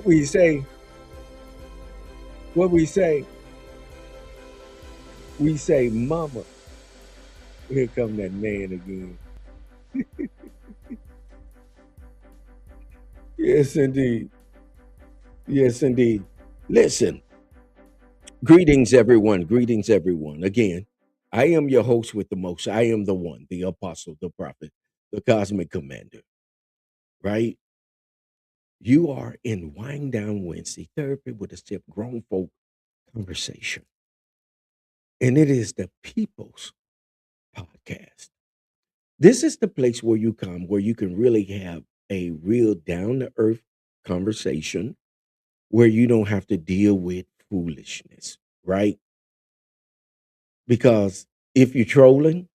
What we say? What we say? We say, "Mama." Here come that man again. Yes, indeed. Yes, indeed. Listen, greetings, everyone. Greetings, everyone. Again, I am your host with the most. I am the one, the apostle, the prophet, the cosmic commander, right? You are in Wind Down Wednesday therapy with a sip grown folk conversation. And it is the People's Podcast. This is the place where you come where you can really have a real down to earth conversation where you don't have to deal with foolishness, right? Because if you're trolling,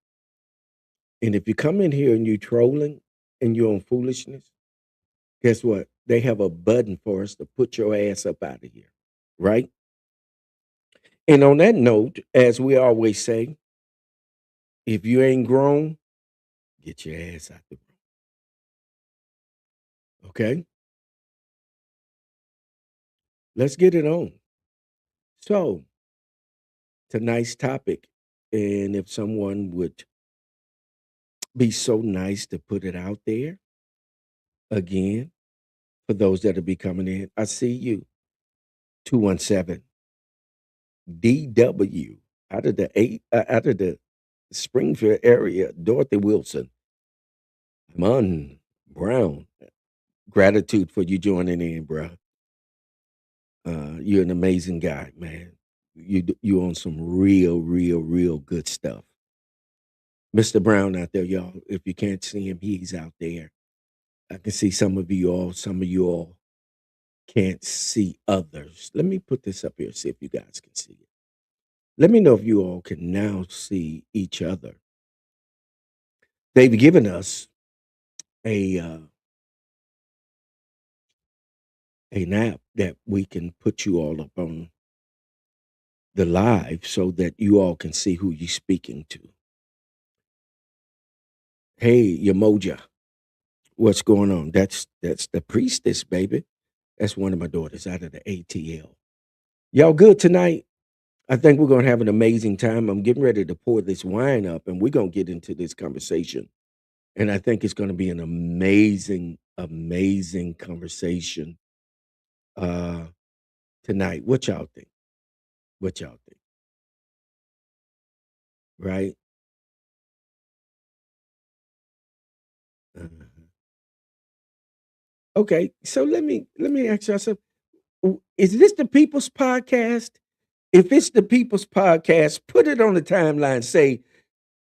and if you come in here and you're trolling and you're on foolishness, guess what? They have a button for us to put your ass up out of here, right? And on that note, as we always say, if you ain't grown, get your ass out the room. Okay? Let's get it on. So, tonight's topic, and if someone would be so nice to put it out there again for those that'll be coming in. I see you. 217 DW out of the Springfield area, Dorothy Wilson, Mun Brown. Gratitude for you joining in, bro. You're an amazing guy, man. You on some real good stuff. Mr. Brown out there, y'all. If you can't see him, he's out there. I can see some of you all. Some of you all can't see others. Let me put this up here, see if you guys can see it. Let me know if you all can now see each other. They've given us a an app that we can put you all up on the live so that you all can see who you're speaking to. Hey, Yamoja, what's going on? That's the priestess, baby. That's one of my daughters out of the ATL. Y'all good tonight? I think we're gonna have an amazing time. I'm getting ready to pour this wine up, and we're gonna get into this conversation. And I think it's gonna be an amazing conversation uh tonight. What y'all think? What y'all think? Right? Uh-huh. Okay, so let me ask y'all something. Is this the People's Podcast? If it's the People's Podcast, put it on the timeline. Say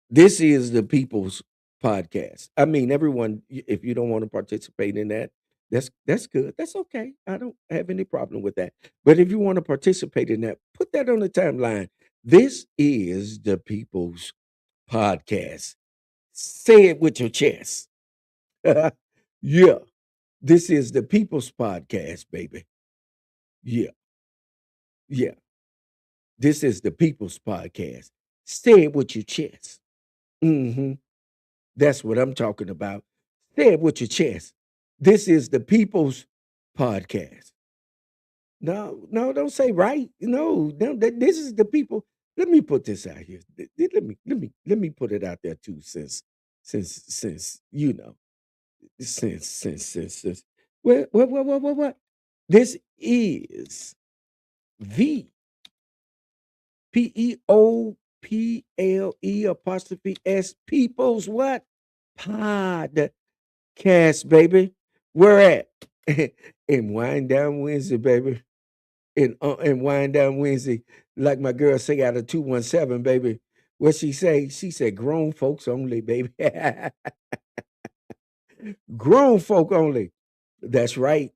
this is the People's Podcast. I mean, everyone. If you don't want to participate in that, that's good. That's okay. I don't have any problem with that. But if you want to participate in that, put that on the timeline. This is the People's Podcast. Say it with your chest. Yeah, this is the People's Podcast, baby. Yeah, yeah. This is the People's Podcast. Say it with your chest. Hmm. That's what I'm talking about. Say it with your chest. This is the People's Podcast. No, no, don't say right. No, no, this is the people. Let me put this out here. Let me put it out there too, since you know, since. What? This is the People apostrophe S People's what? Podcast, baby. Where at? In Wind Down Wednesday, baby. In Wind Down Wednesday, like my girl say out of 217, baby. What she say? She said grown folks only, baby. Grown folk only. That's right.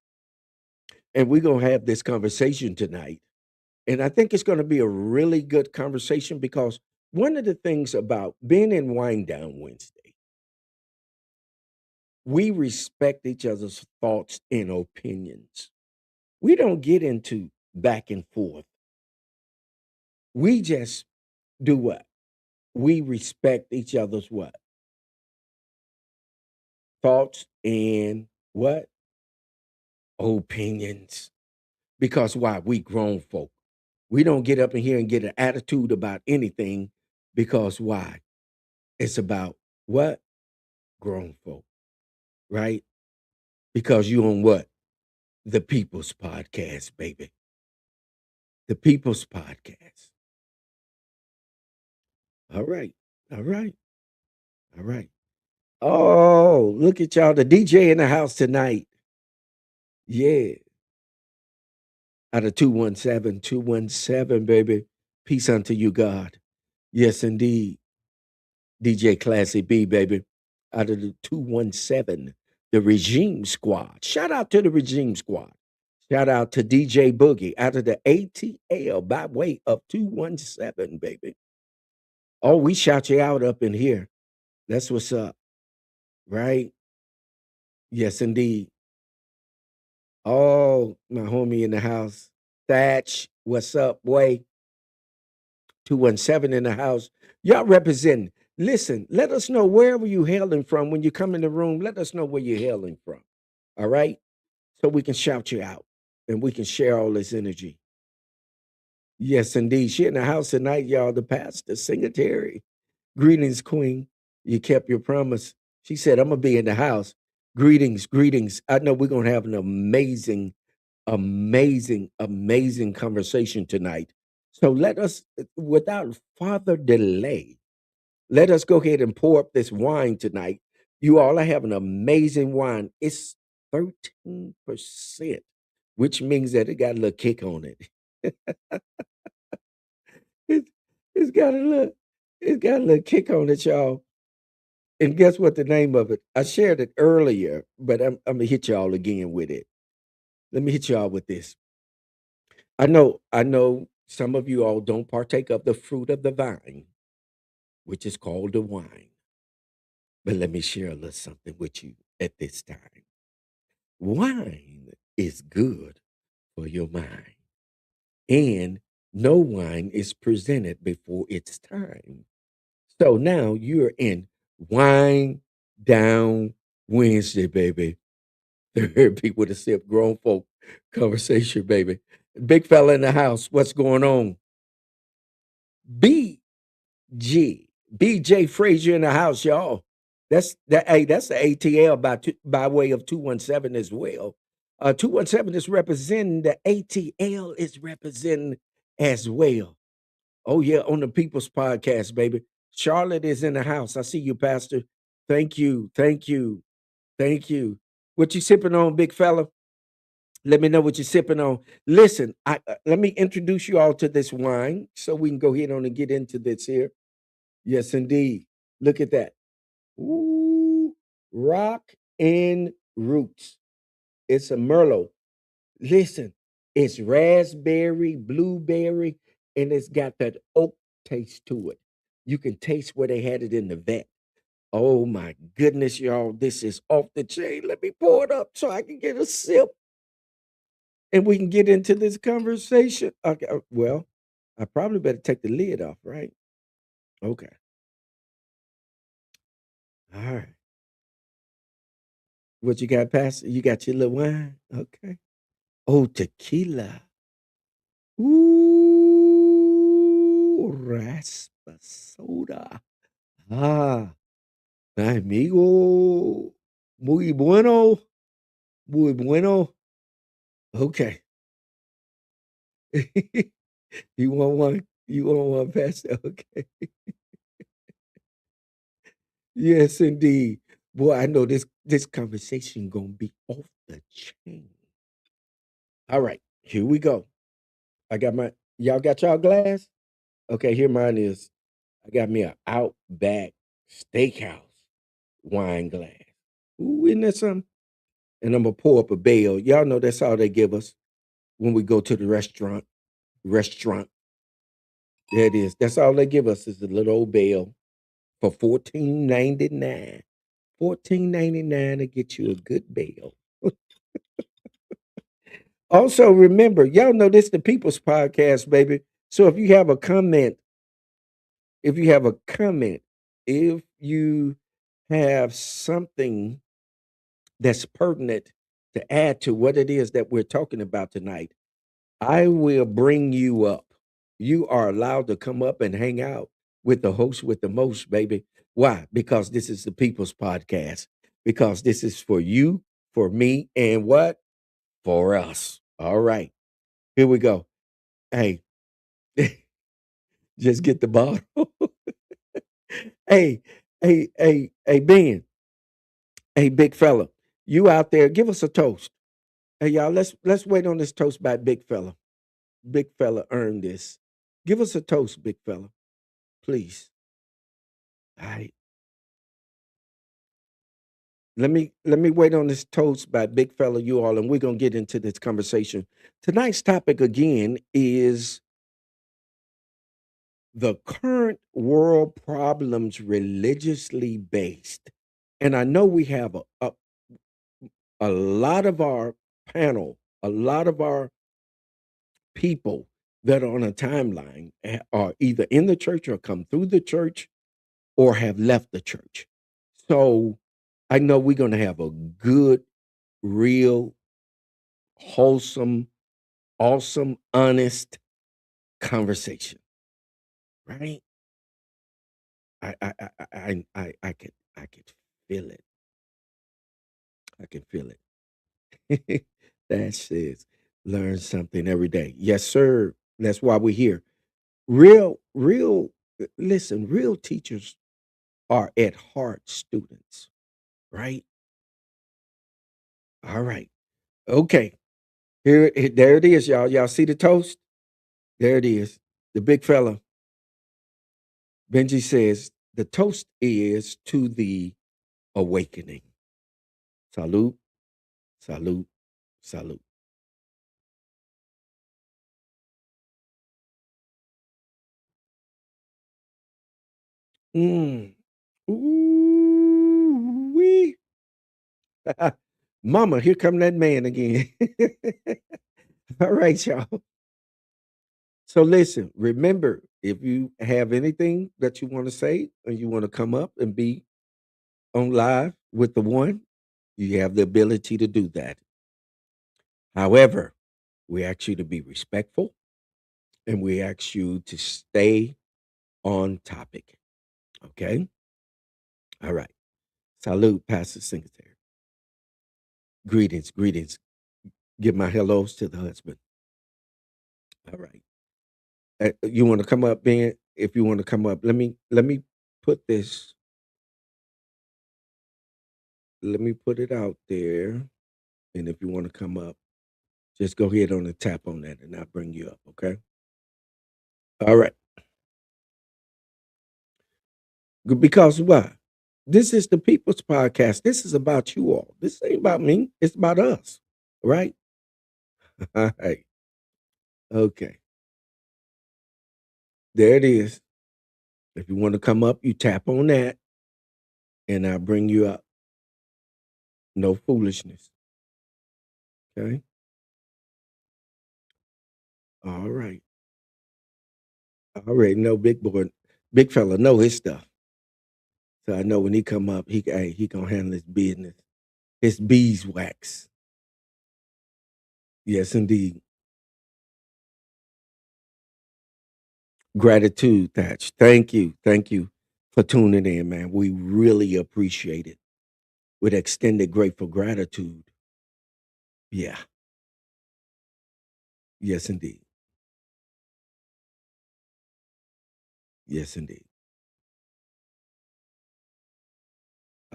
And we're gonna have this conversation tonight. And I think it's going to be a really good conversation because one of the things about being in Wind Down Wednesday, we respect each other's thoughts and opinions. We don't get into back and forth. We just do what? We respect each other's what? Thoughts and what? opinions. Because why? We grown folk. We don't get up in here and get an attitude about anything because why? It's about what? Grown folk, right? Because you on what? The People's Podcast, baby. The People's Podcast. All right. All right. All right. Oh, look at y'all. The DJ in the house tonight. Yeah. Out of 217, 217, baby. Peace unto you, God. Yes, indeed. DJ Classy B, baby. Out of the 217, the Regime Squad. Shout out to the Regime Squad. Shout out to DJ Boogie out of the ATL by way of 217, baby. Oh, we shout you out up in here. That's what's up, right? Yes, indeed. Oh, my homie in the house. Thatch, what's up, boy? 217 in the house. Y'all representing. Listen, let us know wherever you hailing from. When you come in the room, let us know where you're hailing from. All right? So we can shout you out and we can share all this energy. Yes, indeed. She in the house tonight, y'all. The pastor, Singletary. Greetings, Queen. You kept your promise. She said, I'm going to be in the house. Greetings, greetings. I know we're going to have an amazing, amazing, amazing conversation tonight. So let us, without further delay, let us go ahead and pour up this wine tonight. You all are having amazing wine. It's 13%, which means that it got a little kick on it. It's, it's got a little, it's got a little kick on it, y'all. And guess what the name of it? I shared it earlier, but I'm gonna hit y'all again with it. Let me hit y'all with this. I know some of you all don't partake of the fruit of the vine, which is called the wine. But let me share a little something with you at this time. Wine is good for your mind, and no wine is presented before its time. So now you're in wine down Wednesday, baby. Therapy with a sip, grown folk conversation, baby. Big fella in the house, what's going on? BG, BJ Frazier in the house, y'all. That's that. Hey, that's the ATL by way of 217 as well. 217 is representing the ATL is representing as well. Oh yeah, on the People's Podcast, baby. Charlotte is in the house. I see you, Pastor. Thank you, thank you, thank you. What you sipping on, big fella? Let me know what you're sipping on. Listen, let me introduce you all to this wine so we can go ahead on and get into this here. Yes, indeed. Look at that. Ooh, rock and roots. It's a Merlot. Listen, it's raspberry, blueberry, and it's got that oak taste to it. You can taste where they had it in the vet. Oh my goodness, y'all. This is off the chain. Let me pour it up so I can get a sip and we can get into this conversation. Okay, well, I probably better take the lid off, right? Okay. All right. What you got, Pastor? You got your little wine? Okay. Oh, tequila. Ooh, raspa soda. Ah, mi amigo. Muy bueno. Muy bueno. Okay. You want one? You want one, Pastor? Okay. Yes, indeed. Boy, I know this conversation gonna be off the chain. All right, here we go. I got my y'all got y'all glass? Okay, here mine is. I got me a Outback Steakhouse wine glass. Ooh, isn't that something? And I'm gonna pour up a bale. Y'all know that's all they give us when we go to the restaurant. Restaurant. There it is. That's all they give us is a little old bale for 14.99. 14.99 to get you a good bale. Also, remember, y'all know this the People's Podcast, baby. So if you have a comment, if you have a comment, if you have something that's pertinent to add to what it is that we're talking about tonight, I will bring you up. You are allowed to come up and hang out with the host with the most, baby. Why? Because this is the People's Podcast. Because this is for you, for me, and what? For us. All right. Here we go. Hey, just get the bottle. Hey, hey, Ben. Hey, big fella. You out there, give us a toast. Hey, y'all, let's wait on this toast by big fella. Big fella earned this. Give us a toast, big fella, please. All right. Let me wait on this toast by big fella you all, and we're gonna get into this conversation. Tonight's topic again is the current world problems religiously based. And I know we have a lot of our panel, a lot of our people that are on a timeline are either in the church or come through the church or have left the church. So I know we're going to have a good, real, wholesome, awesome, honest conversation, right? I could feel it. I can feel it. That says learn something every day. Yes, sir. That's why we're here. Real. Listen, real teachers are at heart students, right? All right. Okay. There it is, y'all. Y'all see the toast? There it is. The big fella. Benji says the toast is to the awakening. Salute, salute, salute. Mm. Ooh wee. Mama, here come that man again. All right, y'all. So listen, remember, if you have anything that you want to say and you want to come up and be on live with the one, you have the ability to do that. However, we ask you to be respectful and we ask you to stay on topic. Okay? All right. Salute, Pastor Singletary. Greetings, greetings. Give my hellos to the husband. All right. You want to come up, Ben? If you want to come up, let me put this. Let me put it out there. And if you want to come up, just go ahead on and tap on that, and I'll bring you up. Okay. All right. Because why? This is the People's Podcast. This is about you all. This ain't about me. It's about us. Right? All right. Okay. There it is. If you want to come up, you tap on that, and I'll bring you up. No foolishness. Okay. All right. I already know big boy, big fella know his stuff. So I know when he come up, he gonna handle his business. His beeswax. Yes, indeed. Gratitude, Thatch. Thank you. Thank you for tuning in, man. We really appreciate it. With extended grateful gratitude. Yeah. Yes, indeed. Yes, indeed.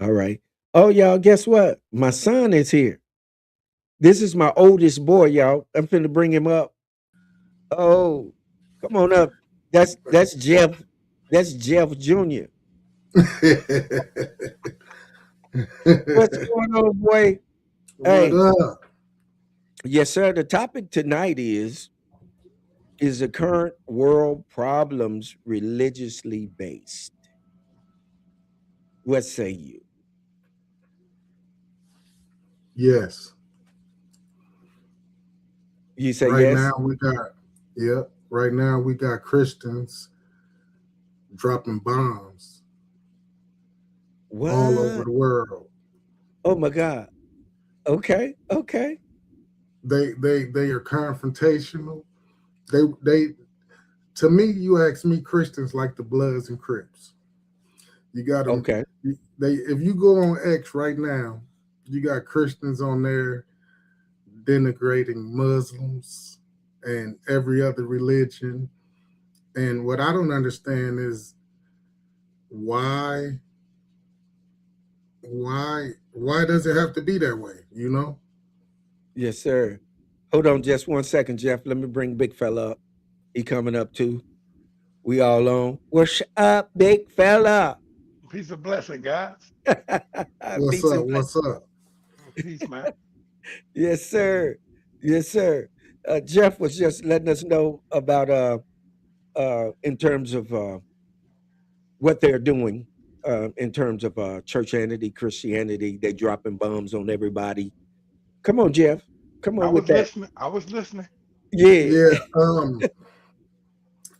All right. Oh, y'all, guess what? My son is here. This is my oldest boy, y'all. I'm finna bring him up. Oh, come on up. That's Jeff. That's Jeff Jr. What's going on, boy? What Hey, up? yes, sir. The topic tonight is the current world problems religiously based? What say you? Yes. You say Right now yes? we got yep. Right now we got Christians dropping bombs all over What? the world. Oh my God. Okay. Okay. They are confrontational. They to me, you ask me, Christians like the Bloods and Crips. You got them. Okay. They if you go on X right now, you got Christians on there denigrating Muslims and every other religion. And what I don't understand is why why does it have to be that way? You know? Yes, sir. Hold on just 1 second, Jeff. Let me bring big fella up. He coming up too. We all on. What's up, big fella? Peace and blessing, guys. What's Peace up? and blessings. What's up? Peace, man. Yes, sir. Yes, sir. Jeff was just letting us know about in terms of what they're doing in terms of churchianity, Christianity. They dropping bombs on everybody. Come on, Jeff. Come I on with was that. listening. I was listening. Yeah. Yeah.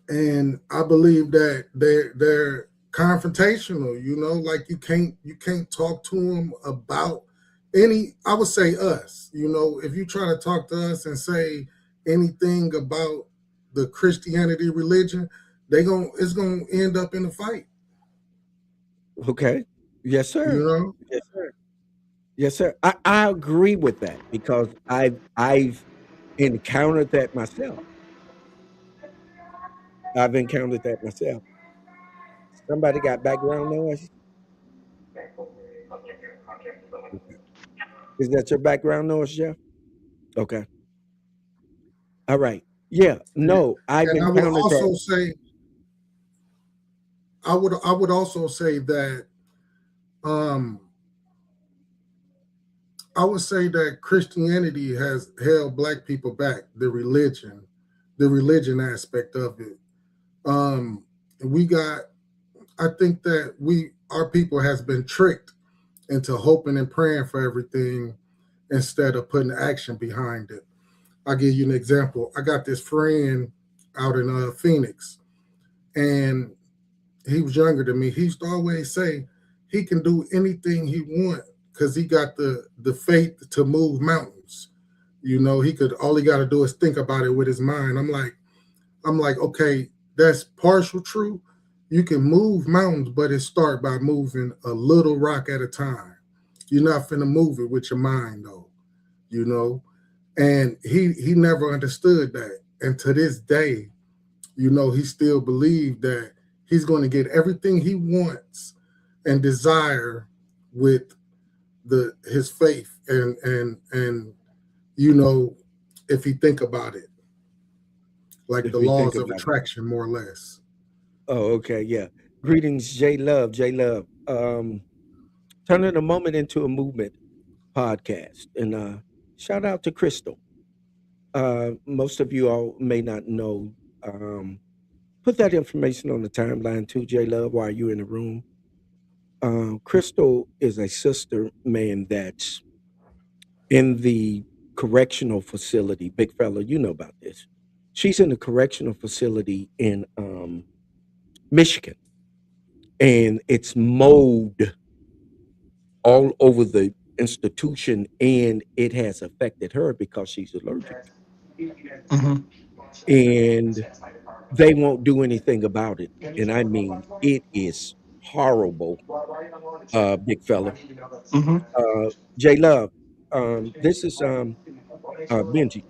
And I believe that they're confrontational. You know, like you can't talk to them about any. I would say us. You know, if you try to talk to us and say anything about the Christianity religion, it's gonna end up in a fight. Okay. Yes, You sir. know, Yes, sir. Yes, sir. I agree with that because I've encountered that myself. I've encountered that myself. Somebody got background noise? Okay. Is that your background noise, Jeff? Okay. All right. Yeah. No, I've and I would encountered that. also say I would also say that um I would say that Christianity has held black people back, the religion aspect of it. Um, we got, I think that our people has been tricked into hoping and praying for everything instead of putting action behind it. I'll give you an example. I got this friend out in Phoenix, and he was younger than me. He used to always say he can do anything he want because he got the faith to move mountains. You know, all he got to do is think about it with his mind. I'm like, okay, that's partial true. You can move mountains, but it start by moving a little rock at a time. You're not finna move it with your mind though, you know. And he never understood that. And to this day, you know, he still believed that he's going to get everything he wants and desire with his faith and you know, if he think about it, like If the we think laws of about it. attraction, more or less. Oh, okay. Yeah. Greetings, J Love. J Love. Turning a moment into a movement podcast. And shout out to Crystal. Most of you all may not know. Put that information on the timeline too, J Love, while you're in the room. Crystal is a sister man that's in the correctional facility. Big fella, you know about this. She's in the correctional facility in Michigan, and it's mold all over the institution, and it has affected her because she's allergic, Hmm. and they won't do anything about it. And I mean, it is horrible, big fella. Hmm. J Love, this is Benji.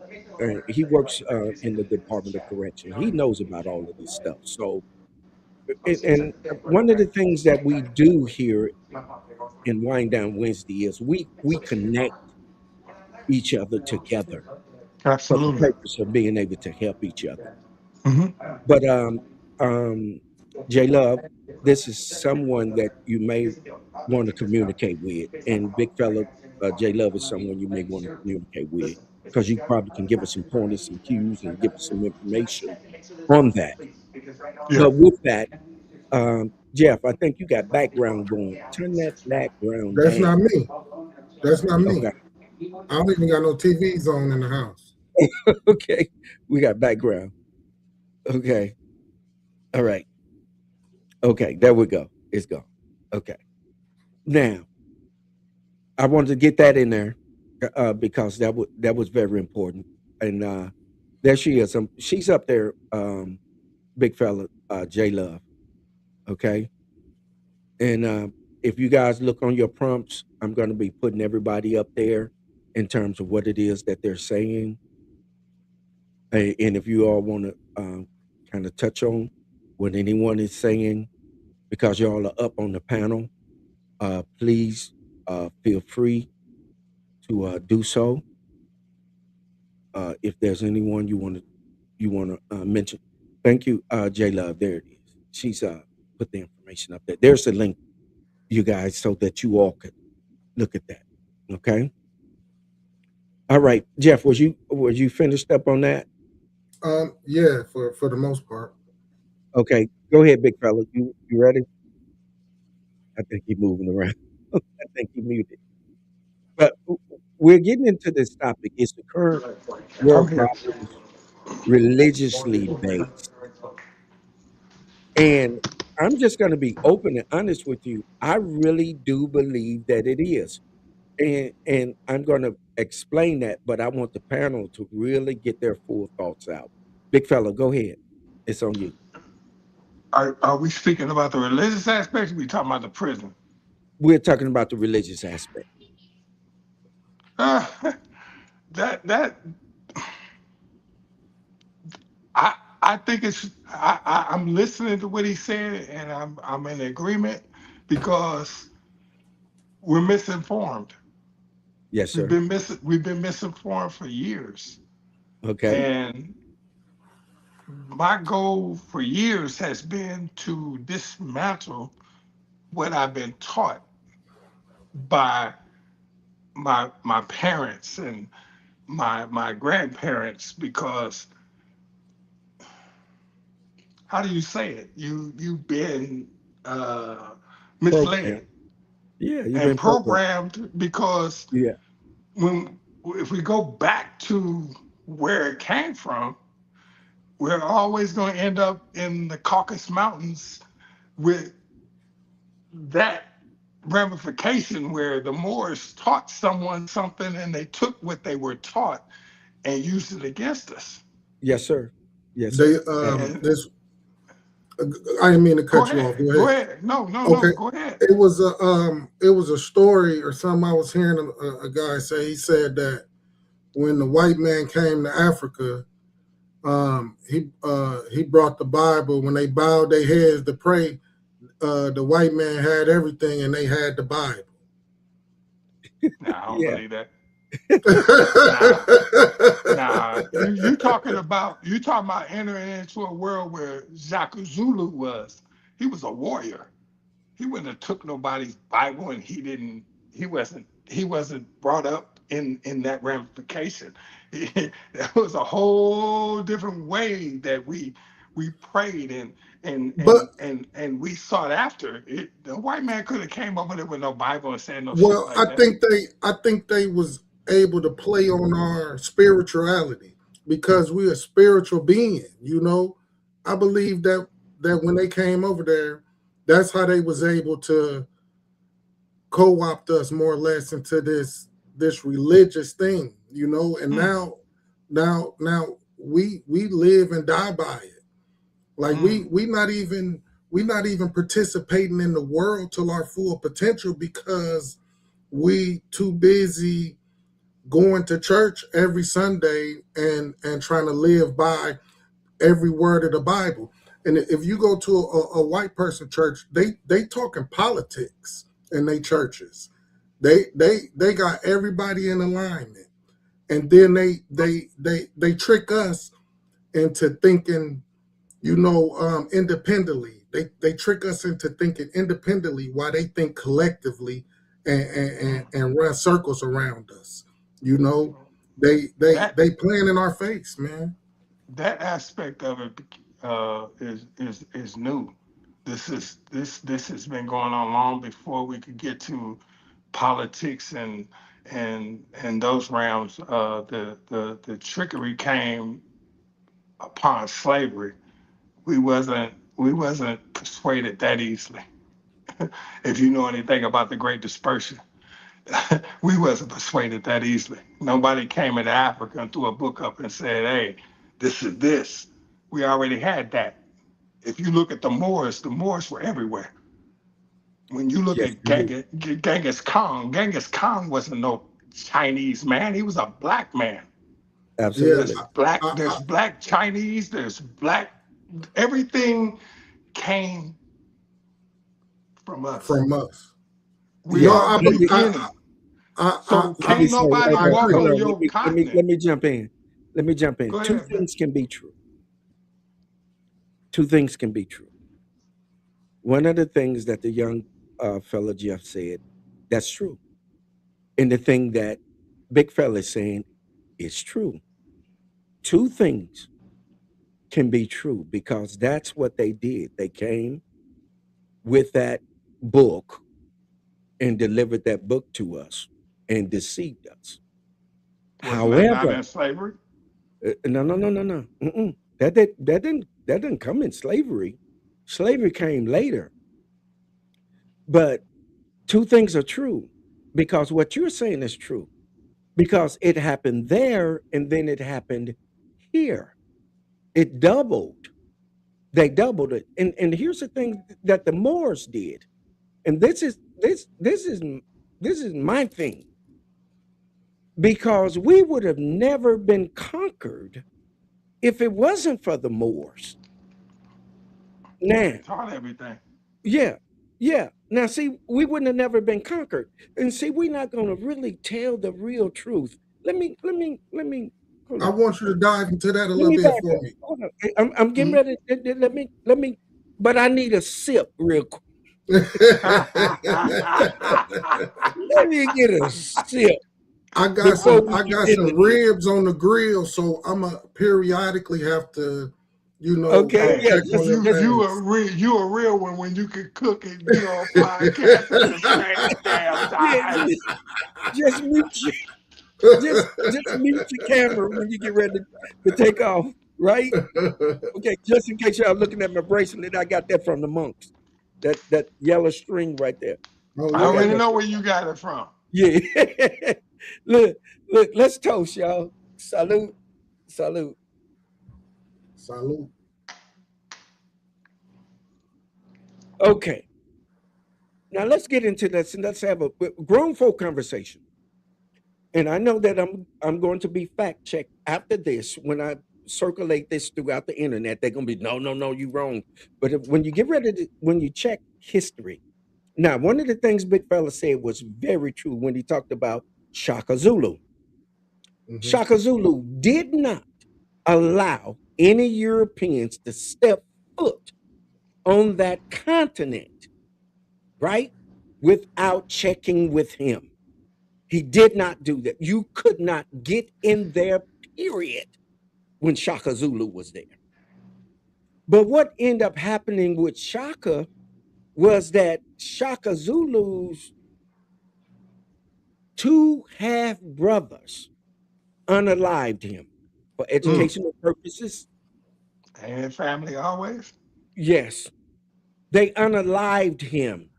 He works in the Department of Correction. He knows about all of this stuff. So, and one of the things that we do here in Wind Down Wednesday is we connect each other together for the Absolutely. purpose of being able to help each other. Hmm. But um, J Love, this is someone that you may want to communicate with, and big fella, J Love is someone you may want to communicate with because you probably can give us some pointers, some cues, and give us some information on that. Yeah. But with that, Jeff, I think you got background going. Turn that background That's down. not me. That's not me. Okay, I don't even got no TVs on in the house. okay, we got background. Okay, all right. Okay, there we go. It's gone. Okay, now I wanted to get that in there. because that was very important. And there she is. She's up there, big fella, J Love. Okay, and if you guys look on your prompts, I'm going to be putting everybody up there in terms of what it is that they're saying. And if you all want to kind of touch on what anyone is saying, because y'all are up on the panel, please feel free to do so. If there's anyone you want to mention, thank you, J Love. There it is. She's put the information up there. There's a link, you guys, so that you all could look at that. Okay. All right, Jeff. Was you finished up on that? Yeah, for the most part. Okay. Go ahead, big fella. You ready? I think he's moving around. I think he muted. But we're getting into this topic. Is the current I'm world here. problems religiously based? And I'm just going to be open and honest with you. I really do believe that it is. And I'm going to explain that, but I want the panel to really get their full thoughts out. Big fella, go ahead. It's on you. Are we speaking about the religious aspect? Or we talking about the prison? We're talking about the religious aspect. Uh, that I think I'm listening to what he said, and I'm in agreement because we're misinformed. Yes, We've sir. been misinformed for years, Okay. and my goal for years has been to dismantle what I've been taught by my parents and my grandparents, because how do you say it? You've been uh, Program. misled Yeah, you've and been programmed. programmed, because Yeah. when if we go back to where it came from, we're always going to end up in the Caucasus Mountains with that ramification, where the Moors taught someone something and they took what they were taught and used it against us. Yes, sir. Yes, They sir. And And this I didn't mean to go cut you off. ahead, Go go ahead. ahead. No, no, no, Okay. go ahead. It was a story or something I was hearing a guy say. He said that when the white man came to Africa, he brought the Bible. When they bowed their heads to pray, the white man had everything and they had the Bible. Nah, I don't yeah. believe that. Nah, nah. You talking about entering into a world where Jacques Zulu was. He was a warrior. He wouldn't have took nobody's Bible, and he wasn't brought up in that ramification. That was a whole different way that we prayed and but and and and we sought after it. The white man could have came over there with no Bible and said no shit well, like that. I think they was able to play on our spirituality because we're a spiritual being. I believe that when they came over there, that's how they was able to co-opt us more or less into this religious thing. And Mm, now we live and die by it. Like mm, we not even participating in the world to our full potential because we too busy going to church every Sunday and trying to live by every word of the Bible. And if you go to a white person church, they talking politics in their churches. They got everybody in alignment, and then they trick us into thinking, independently. They trick us into thinking independently while they think collectively and run circles around us. You know, that they playing in our face, man. that aspect of it is new. This has been going on long before we could get to politics and those realms. The trickery came upon slavery. We wasn't persuaded that easily. If you know anything about the Great Dispersion, We wasn't persuaded that easily. Nobody came into Africa and threw a book up and said, "Hey, this is this." We already had that. If you look at the Moors were everywhere. When you look Yes, at indeed. Genghis Khan wasn't no Chinese man. He was a black man. Yeah, Absolutely. There's I, black Chinese, there's black, everything came from us. from us. We No, Yeah. are the Let me beginning. So let me can't say, nobody I walk agree. hold on on. your Let continent. me jump in. Let me jump in. Go ahead, man. Two things can be true. One of the things that the young fella Jeff said, that's true. And the thing that big fella is saying is true. Two things can be true because that's what they did. They came with that book and delivered that book to us and deceived us. Wasn't they not However, in slavery? no. Mm-mm. That didn't come in slavery. Slavery came later. But two things are true because what you're saying is true because it happened there and then it happened here. It doubled. They doubled it. And here's the thing that the Moors did. And this is my thing because we would have never been conquered if it wasn't for the Moors. Now, They taught everything. yeah, yeah. Now, see, we wouldn't have never been conquered, and see, we're not going to really tell the real truth. Hold I on. want you to dive into that a Let little me bit back for up. me. Hold on. I'm getting Mhm. ready. Let me. But I need a sip real quick. Let me get a sip before we I get got into some this. ribs on the grill, so I'ma periodically have to, Okay, Hey, yeah, check on them things. you a real one when you can cook and be on podcast at the same damn yeah. time. Just mute your, just mute your camera when you get ready to take off. Right? Okay, just in case y'all looking at my bracelet, I got that from the monks. That yellow string right there. Oh I I got yeah. already that. know where you got it from. Yeah. look, let's toast, y'all. Salute, salute. Salute. Okay. Now let's get into this and let's have a grown folk conversation. And I know that I'm going to be fact checked after this when I circulate this throughout the internet. They're gonna be no, you wrong. But when you get ready to when you check history, now one of the things Big Fella said was very true when he talked about Shaka Zulu. Hmm. Shaka Zulu did not allow any Europeans to step foot on that continent, right? Without checking with him. He did not do that. You could not get in there, period, when Shaka Zulu was there. But what ended up happening with Shaka was that Shaka Zulu's two half brothers unalived him for Mm. educational purposes. And family always. Yes, they unalived him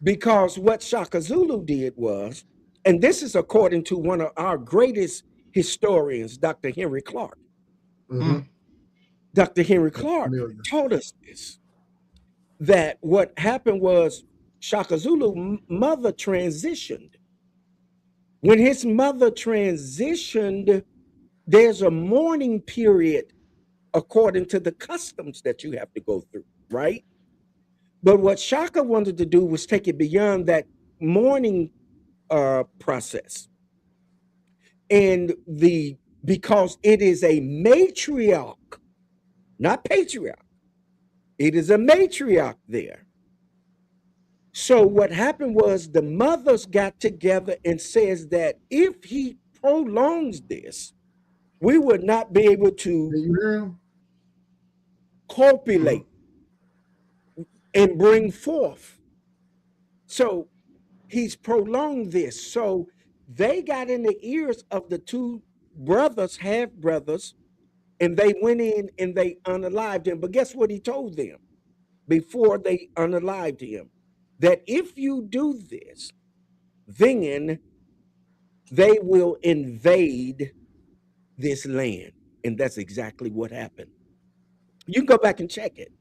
because what Shaka Zulu did was, and this is according to one of our greatest historians, Dr. Henry Clark. Hmm. Mm. Dr. Henry I'm Clark familiar. taught us this that what happened was Shaka Zulu mother transitioned. When his mother transitioned, there's a mourning period according to the customs that you have to go through, right? But what Shaka wanted to do was take it beyond that mourning process. And the because it is a matriarch, not patriarch, it is a matriarch there. So what happened was the mothers got together and says that if he prolongs this, we would not be able to Can you hear him? copulate and bring forth. So he's prolonged this. So they got in the ears of the two brothers, half brothers, and they went in and they unalived him. But guess what he told them before they unalived him? That if you do this, then they will invade this land. And that's exactly what happened. You can go back and check it.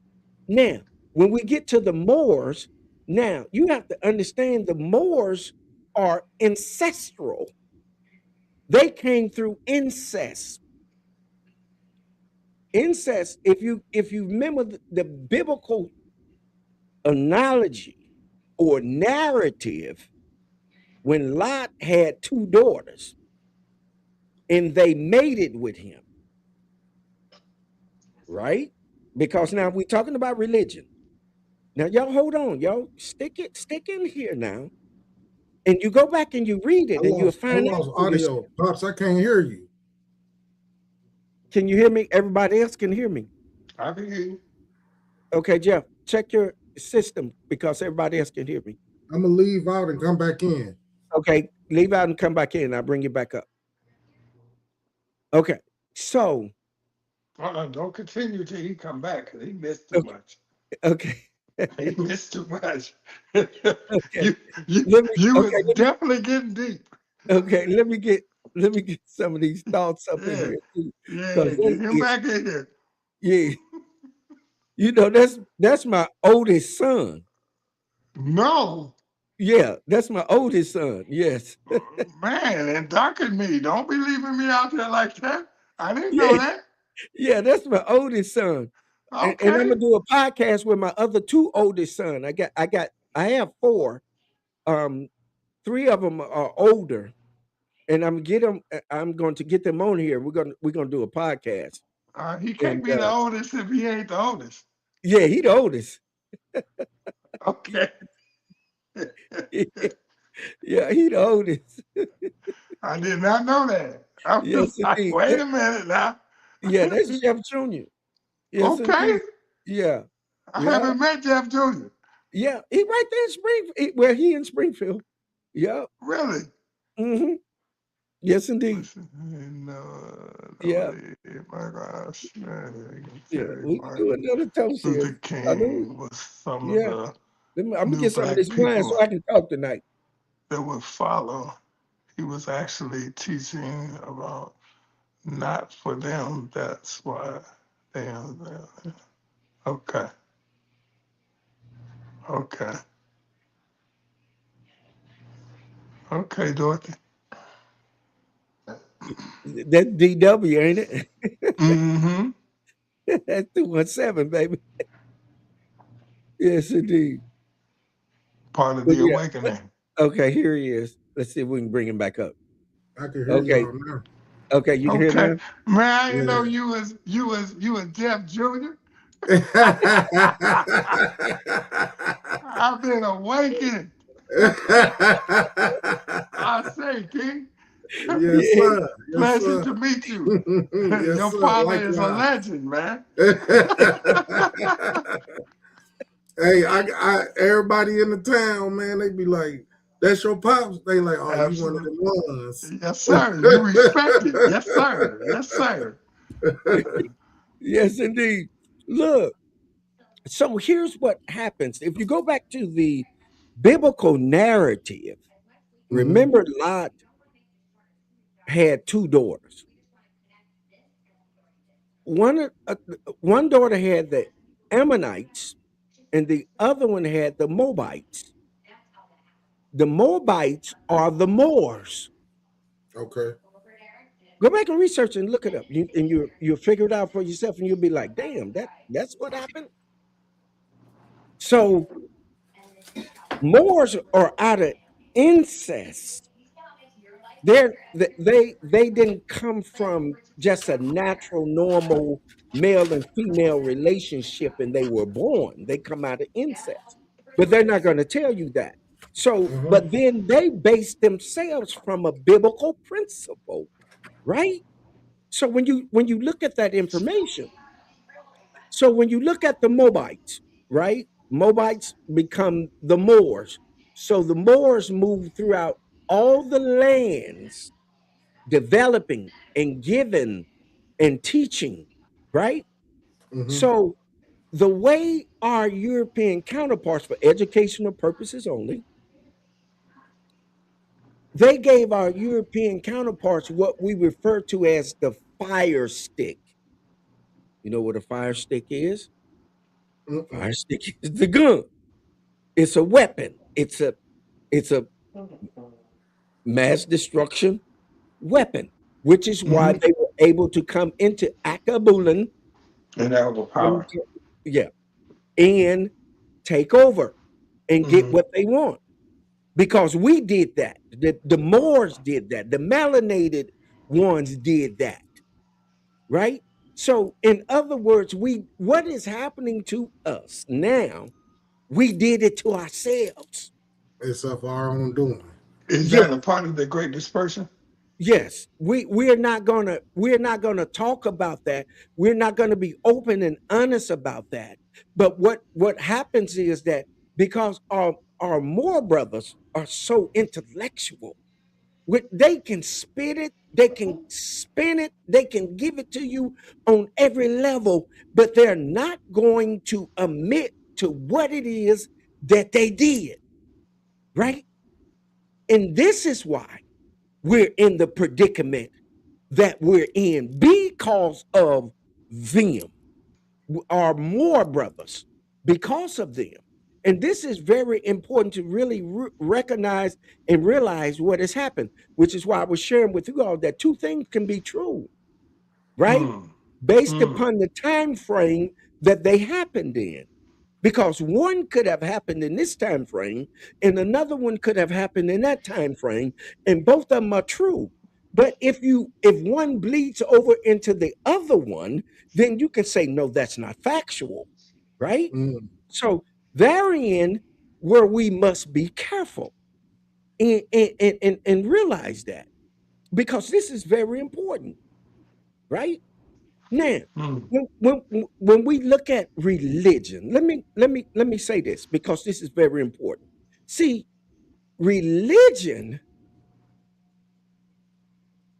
Now, when we get to the Moors, now you have to understand the Moors are ancestral. They came through incest. Incest, if you remember the biblical analogy or narrative, when Lot had two daughters and they mated with him, right? Because now we're talking about religion. Now, y'all hold on, y'all stick in here now, and you go back and you read I it, and you'll lost find out for yourself. audio. Pops, I can't hear you. Can you hear me? Everybody else can hear me. I can hear you. Okay, Jeff, check your system because everybody else can hear me. I'm gonna leave out and come back in. Okay, leave out and come back in. I'll bring you back up. Okay, so Don't continue till he come back, because he missed too much. okay, He missed too much. okay. You Let me was okay, definitely getting deep. okay. Let me get some of these thoughts up in Yeah, here too, yeah, because get him back in here. yeah, that's my oldest son. No, Yeah, that's my oldest son. Yes. man, and darken me. Don't be leaving me out there like that. I didn't know Yeah, that. yeah, that's my oldest son. And I'm Okay. gonna do a podcast with my other two oldest son. I have four. Um, three of them are older, and I'm going to get them on here. We're gonna do a podcast. He can't And be the oldest if he ain't the oldest. yeah, he the oldest. Okay. Yeah, he the oldest. I did not know that. I was Yes, like, indeed. wait a minute now. Yeah, that's Jeff Jr. Yes, Okay. indeed. Yeah. I Yeah. haven't met Jeff Jr. Yeah. He right there in Springfield. He in Springfield. Yeah. Really? Mm-hmm. Yes, indeed. Listen, no, Yeah. my gosh. Man, Yeah. Terry We can do Martin another toast here. Luther I know. King was some of Yeah. the I'm gonna new get some of black this wine people so I can talk tonight. that would follow. He was actually teaching about not for them. That's why they are there. Okay. Okay. Okay, Dorothy. That's DW, ain't it? Mm-hmm. That's 217, baby. Yes, indeed. Part of But the yeah. awakening. Okay, here he is. Let's see if we can bring him back up. I can hear Okay. y'all now. Okay, you can hear Okay. now? Man, I didn't know Yeah. you was Jeff Jr. I've been awakened. I say, King. Yes, Yeah. sir. Yes, Pleasure sir. to meet you. Yes, Your sir. father is a Likewise. legend, man. Hey, everybody in the town, man, they be like, "That's your pops." They like, "Oh, you one of the ones." Yes, sir. You respect it. Yes, sir. Yes, sir. Yes, indeed. Look, so here's what happens. If you go back to the biblical narrative, remember Lot had two daughters. One daughter had the Ammonites, and the other one had the Moabites. The Moabites are the Moors. Okay. Go back and research and look it up, and you'll figure it out for yourself, and you'll be like, "Damn, that's what happened." So Moors are out of incest. They didn't come from just a natural, normal male and female relationship, and they were born. They come out of incest, but they're not going to tell you that. So, but then they base themselves from a biblical principle, right? So when you look at that information, so when you look at the Moabites, right? Moabites become the Moors. So the Moors move throughout all the lands, developing and giving and teaching, right? So the way our European counterparts, for educational purposes only, They gave our European counterparts what we refer to as the fire stick. You know what a fire stick is? Mm-mm. Fire stick is the gun. It's a weapon. It's a mass destruction weapon, which is why Hmm. they were able to come into Akabulan And that was power. yeah, and take over and get Hmm. what they want. Because we did that. The Moors did that. The melanated ones did that, right? So, in other words, what is happening to us now, we did it to ourselves. It's of our own doing. Is Yeah, that a part of the Great Dispersion? yes. We're not gonna talk about that. We're not gonna be open and honest about that. But what happens is that because our Moor brothers are so intellectual, they can spit it, they can spin it, they can give it to you on every level, but they're not going to admit to what it is that they did, right? And this is why we're in the predicament that we're in because of them, our more brothers, because of them. And this is very important to really recognize and realize what has happened, which is why I was sharing with you all that two things can be true, right? Mm. Based Mm. upon the time frame that they happened in. Because one could have happened in this time frame and another one could have happened in that time frame, and both of them are true. But if one bleeds over into the other one, then you can say no, that's not factual, right? Mm. So therein where we must be careful and realize that, because this is very important, right? Now, Mm. when we look at religion, let me say this because this is very important. See, religion,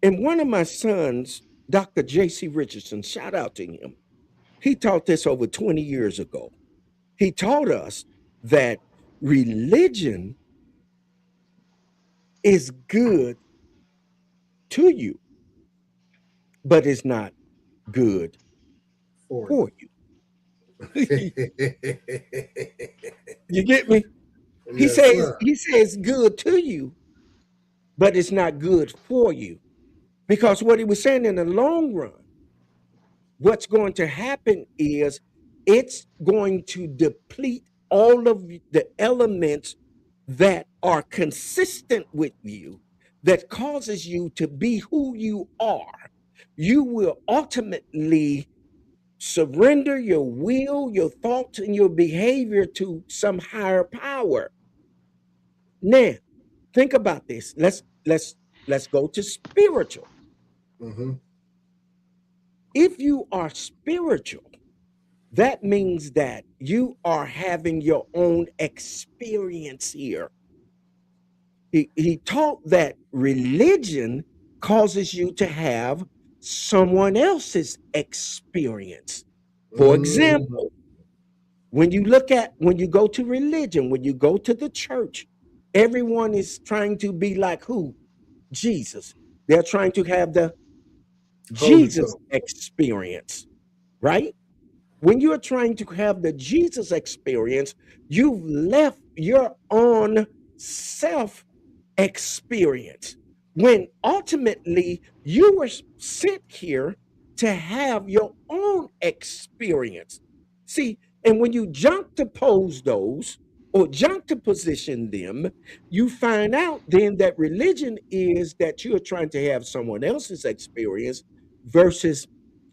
and one of my sons, Dr. J.C. Richardson, shout out to him. He taught this over 20 years ago. He taught us that religion is good to you, but it's not good For for you. you. You get me? He Yes, says sir. he says good to you, but it's not good for you. Because what he was saying in the long run, what's going to happen is it's going to deplete all of the elements that are consistent with you, that causes you to be who you are. You will ultimately surrender your will, your thoughts, and your behavior to some higher power. Now, think about this. Let's go to spiritual. Mm-hmm. If you are spiritual, that means that you are having your own experience here. He taught that religion causes you to have someone else's experience. For Mm. example, when you go to religion, when you go to the church, everyone is trying to be like who? Jesus. They're trying to have the Holy Jesus Ghost. experience, right? When you're trying to have the Jesus experience, you've left your own self experience. When ultimately you were sent here to have your own experience. See, and when you juxtapose those or juxtaposition them, you find out then that religion is that you're trying to have someone else's experience versus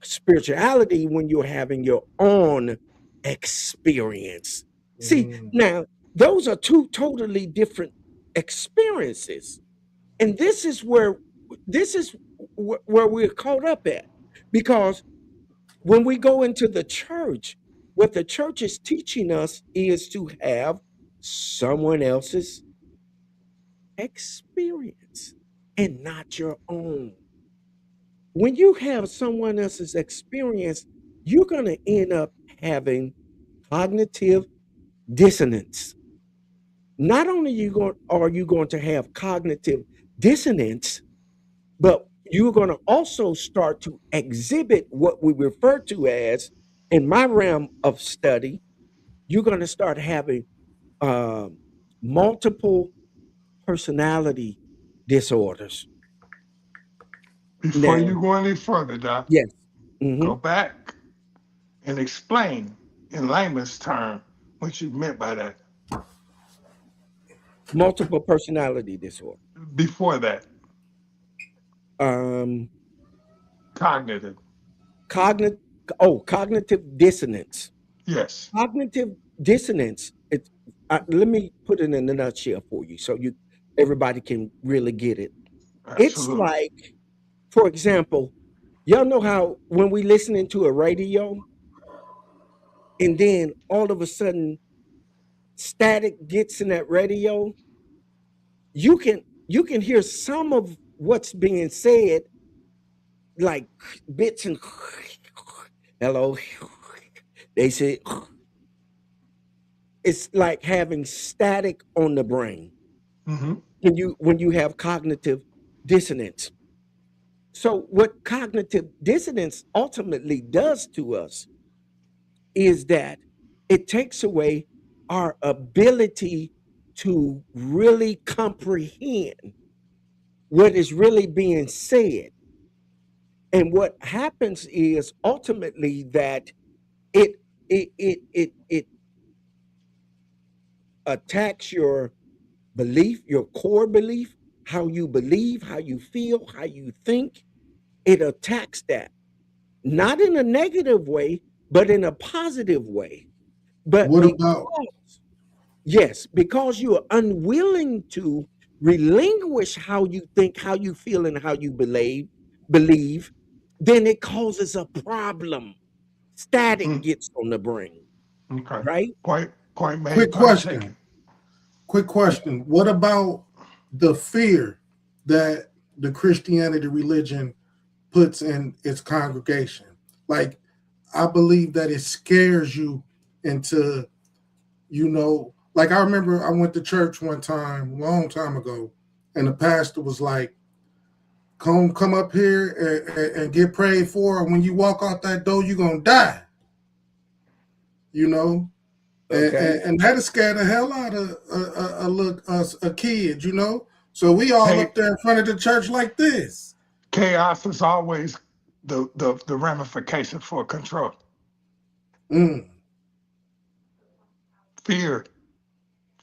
spirituality when you're having your own experience. See, Mm. now those are two totally different experiences. And this is where we're caught up at. Because when we go into the church, what the church is teaching us is to have someone else's experience and not your own. When you have someone else's experience, you're going to end up having cognitive dissonance. Not only are you going to have cognitive dissonance, but you're going to also start to exhibit what we refer to as, in my realm of study, you're going to start having um, multiple personality disorders. Before Now, you go any further, Doc, yes, hmm go back and explain in layman's term what you meant by that. multiple personality disorder, Before that, um, cognitive. cognitive, cognitive dissonance. Yes, Cognitive dissonance. Let me put it in a nutshell for you, so everybody can really get it. It's absolutely. like, for example, y'all know how when we listening to a radio, and then all of a sudden static gets in that radio, you can hear some of what's being said, like bits and hello. They say it's like having static on the brain Hmm. when you have cognitive dissonance. So what cognitive dissonance ultimately does to us is that it takes away our ability to really comprehend what is really being said. And what happens is ultimately that it it attacks your belief, your core belief, how you believe, how you feel, how you think. It attacks that, not in a negative way, but in a positive way. But What about because you are unwilling to relinquish how you think, how you feel, and how you believe, then it causes a problem. Static Mm, gets on the brain, okay. right? Point quick made, point question? taken. Quick question. What about the fear that the Christianity religion puts in its congregation? Like, I believe that it scares you into, like I remember I went to church one time, a long time ago, and the pastor was like, come up here and get prayed for. And when you walk out that door, you're going to die, you know? Okay. And that scared the hell out of a kid, you know? So we all Cha- up there in front of the church like this. Chaos is always the ramification for control. Mm, Fear,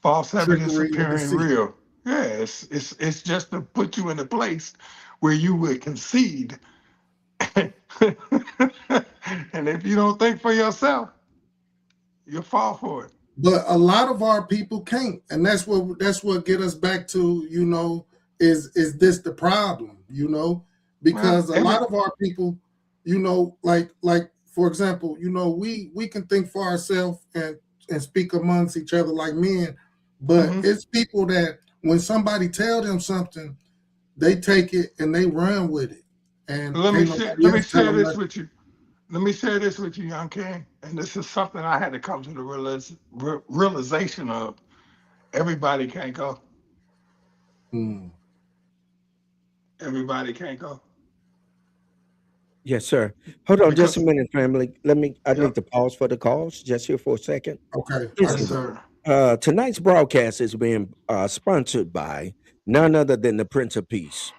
false evidence trickery and appearing deceit. real. Yeah, it's just to put you in a place where you would concede. And if you don't think for yourself, you'll fall for it. But a lot of our people can't, and that's what get us back to, is this the problem, Well, because a lot of our people, like for example, we can think for ourselves and speak amongst each other like men, but mhm. it's people that when somebody tell them something, they take it and they run with it, and can't nobody Let me else tell share them this nothing. with you. Let me share this with you, young king. And this is something I had to come to the realization of. Everybody can't go. Mm. Everybody can't go. Yes, sir. Hold on just a Because, minute, family. I need yep, to pause for the calls just here for a second. Okay, I yes, can Listen, go. sir. tonight's broadcast is being sponsored by none other than the Prince of Peace,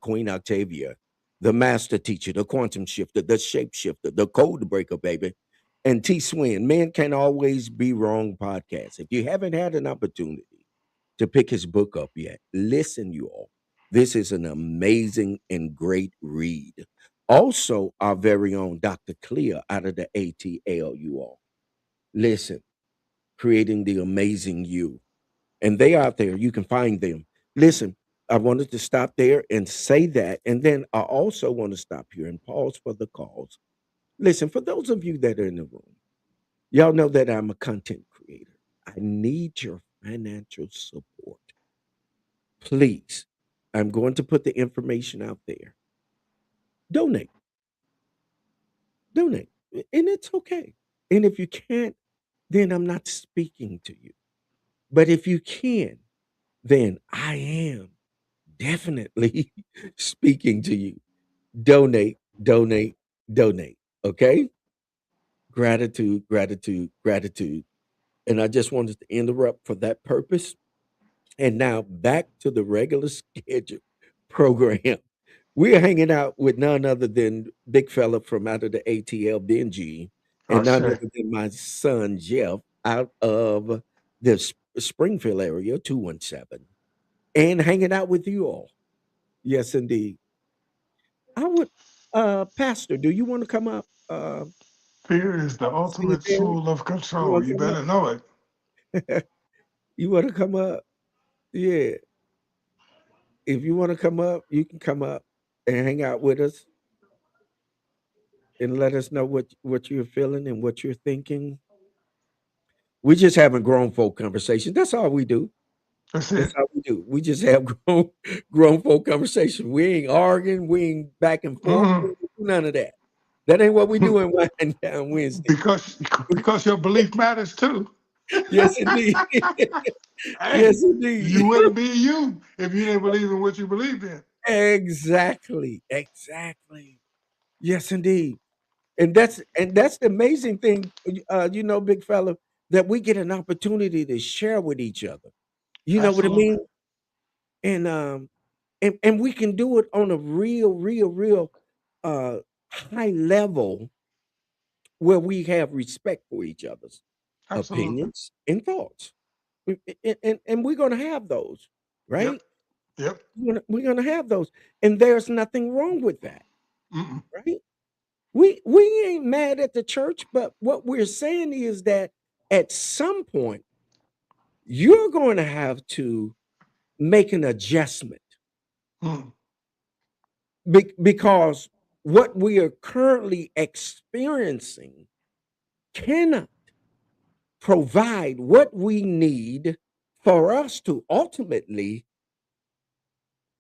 Queen Octavia, the master teacher, the quantum shifter, the shapeshifter, the code breaker, baby, and T Swin. Men Can Always Be Wrong podcast. If you haven't had an opportunity to pick his book up yet, listen, you all. This is an amazing and great read. Also, our very own Dr. Clear out of the ATL, you all. Listen, creating the amazing you. And they out there, you can find them. Listen, I wanted to stop there and say that. And then I also want to stop here and pause for the calls. Listen, for those of you that are in the room, y'all know that I'm a content creator. I need your financial support. Please, I'm going to put the information out there. Donate, donate. And it's okay. And if you can't, then I'm not speaking to you. But if you can, then I am definitely speaking to you. Donate, donate, donate. Okay? Gratitude, gratitude, gratitude. And I just wanted to interrupt for that purpose. And now back to the regular schedule program. We're hanging out with none other than Big Fella from out of the ATL Benji and none Ashe. other than my son Jeff out of the Springfield area, 217, and hanging out with you all. Yes, indeed. I would, Pastor, do you want to come up? Fear is the Pastor ultimate Singletary, tool of you control. want You to come better know it. up? You want to come up? Yeah. If you want to come up, you can come up and hang out with us and let us know what you're feeling and what you're thinking. We just having grown folk conversation. That's all we do. That's That's it. all we do. We just have grown folk conversation. We ain't arguing. We ain't back and forth. We Mm-mm. don't do none of that. That ain't what we do in Wine Down Wednesday. Because your belief matters too. Yes, indeed. Hey, Yes, indeed. you wouldn't be you if you didn't believe in what you believed in. Exactly. Exactly. Yes, indeed. And that's the amazing thing, big fella, that we get an opportunity to share with each other. You know what I Absolutely. mean? And and we can do it on a real uh high level where we have respect for each other's Absolutely. opinions and thoughts. And we're gonna have those, Yep. right? Yep. We're gonna have those. And there's nothing wrong with that, Mm-mm. right? We ain't mad at the church, but what we're saying is that at some point you're going to have to make an adjustment Mm. because what we are currently experiencing cannot provide what we need for us to ultimately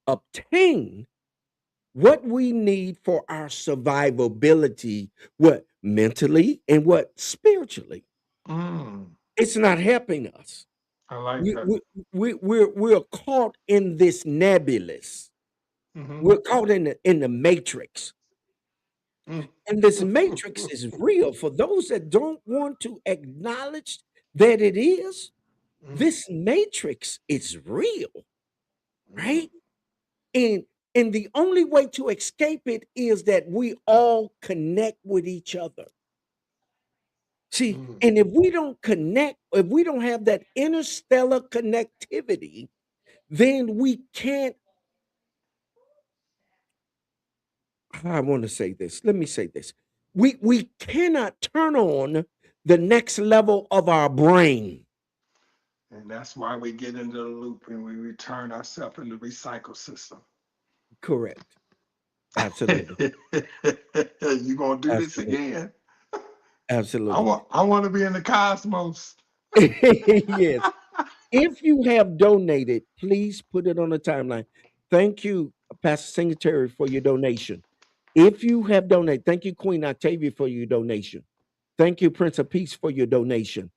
obtain what we need for our survivability, what mentally and what spiritually. Mm. It's not helping us. I like We that. we we're caught in this nebulous. Mm-hmm. We're caught in the matrix. Mm. And this matrix is real. For those that don't want to acknowledge that it is, Mm. this matrix is real, Mm. right? And and the only way to escape it is that we all connect with each other. See, Mm. and if we don't connect, if we don't have that interstellar connectivity, then we can't. I want to say this. Let me say this. We cannot turn on the next level of our brain. And that's why we get into the loop and we return ourselves in the recycle system. Correct. Absolutely. You gonna do this Absolutely. again? I Absolutely. want I want to be in the cosmos. Yes. If you have donated, please put it on the timeline. Thank you, Pastor Singletary, for your donation. If you have donated, thank you, Queen Octavia, for your donation. Thank you, Prince of Peace, for your donation.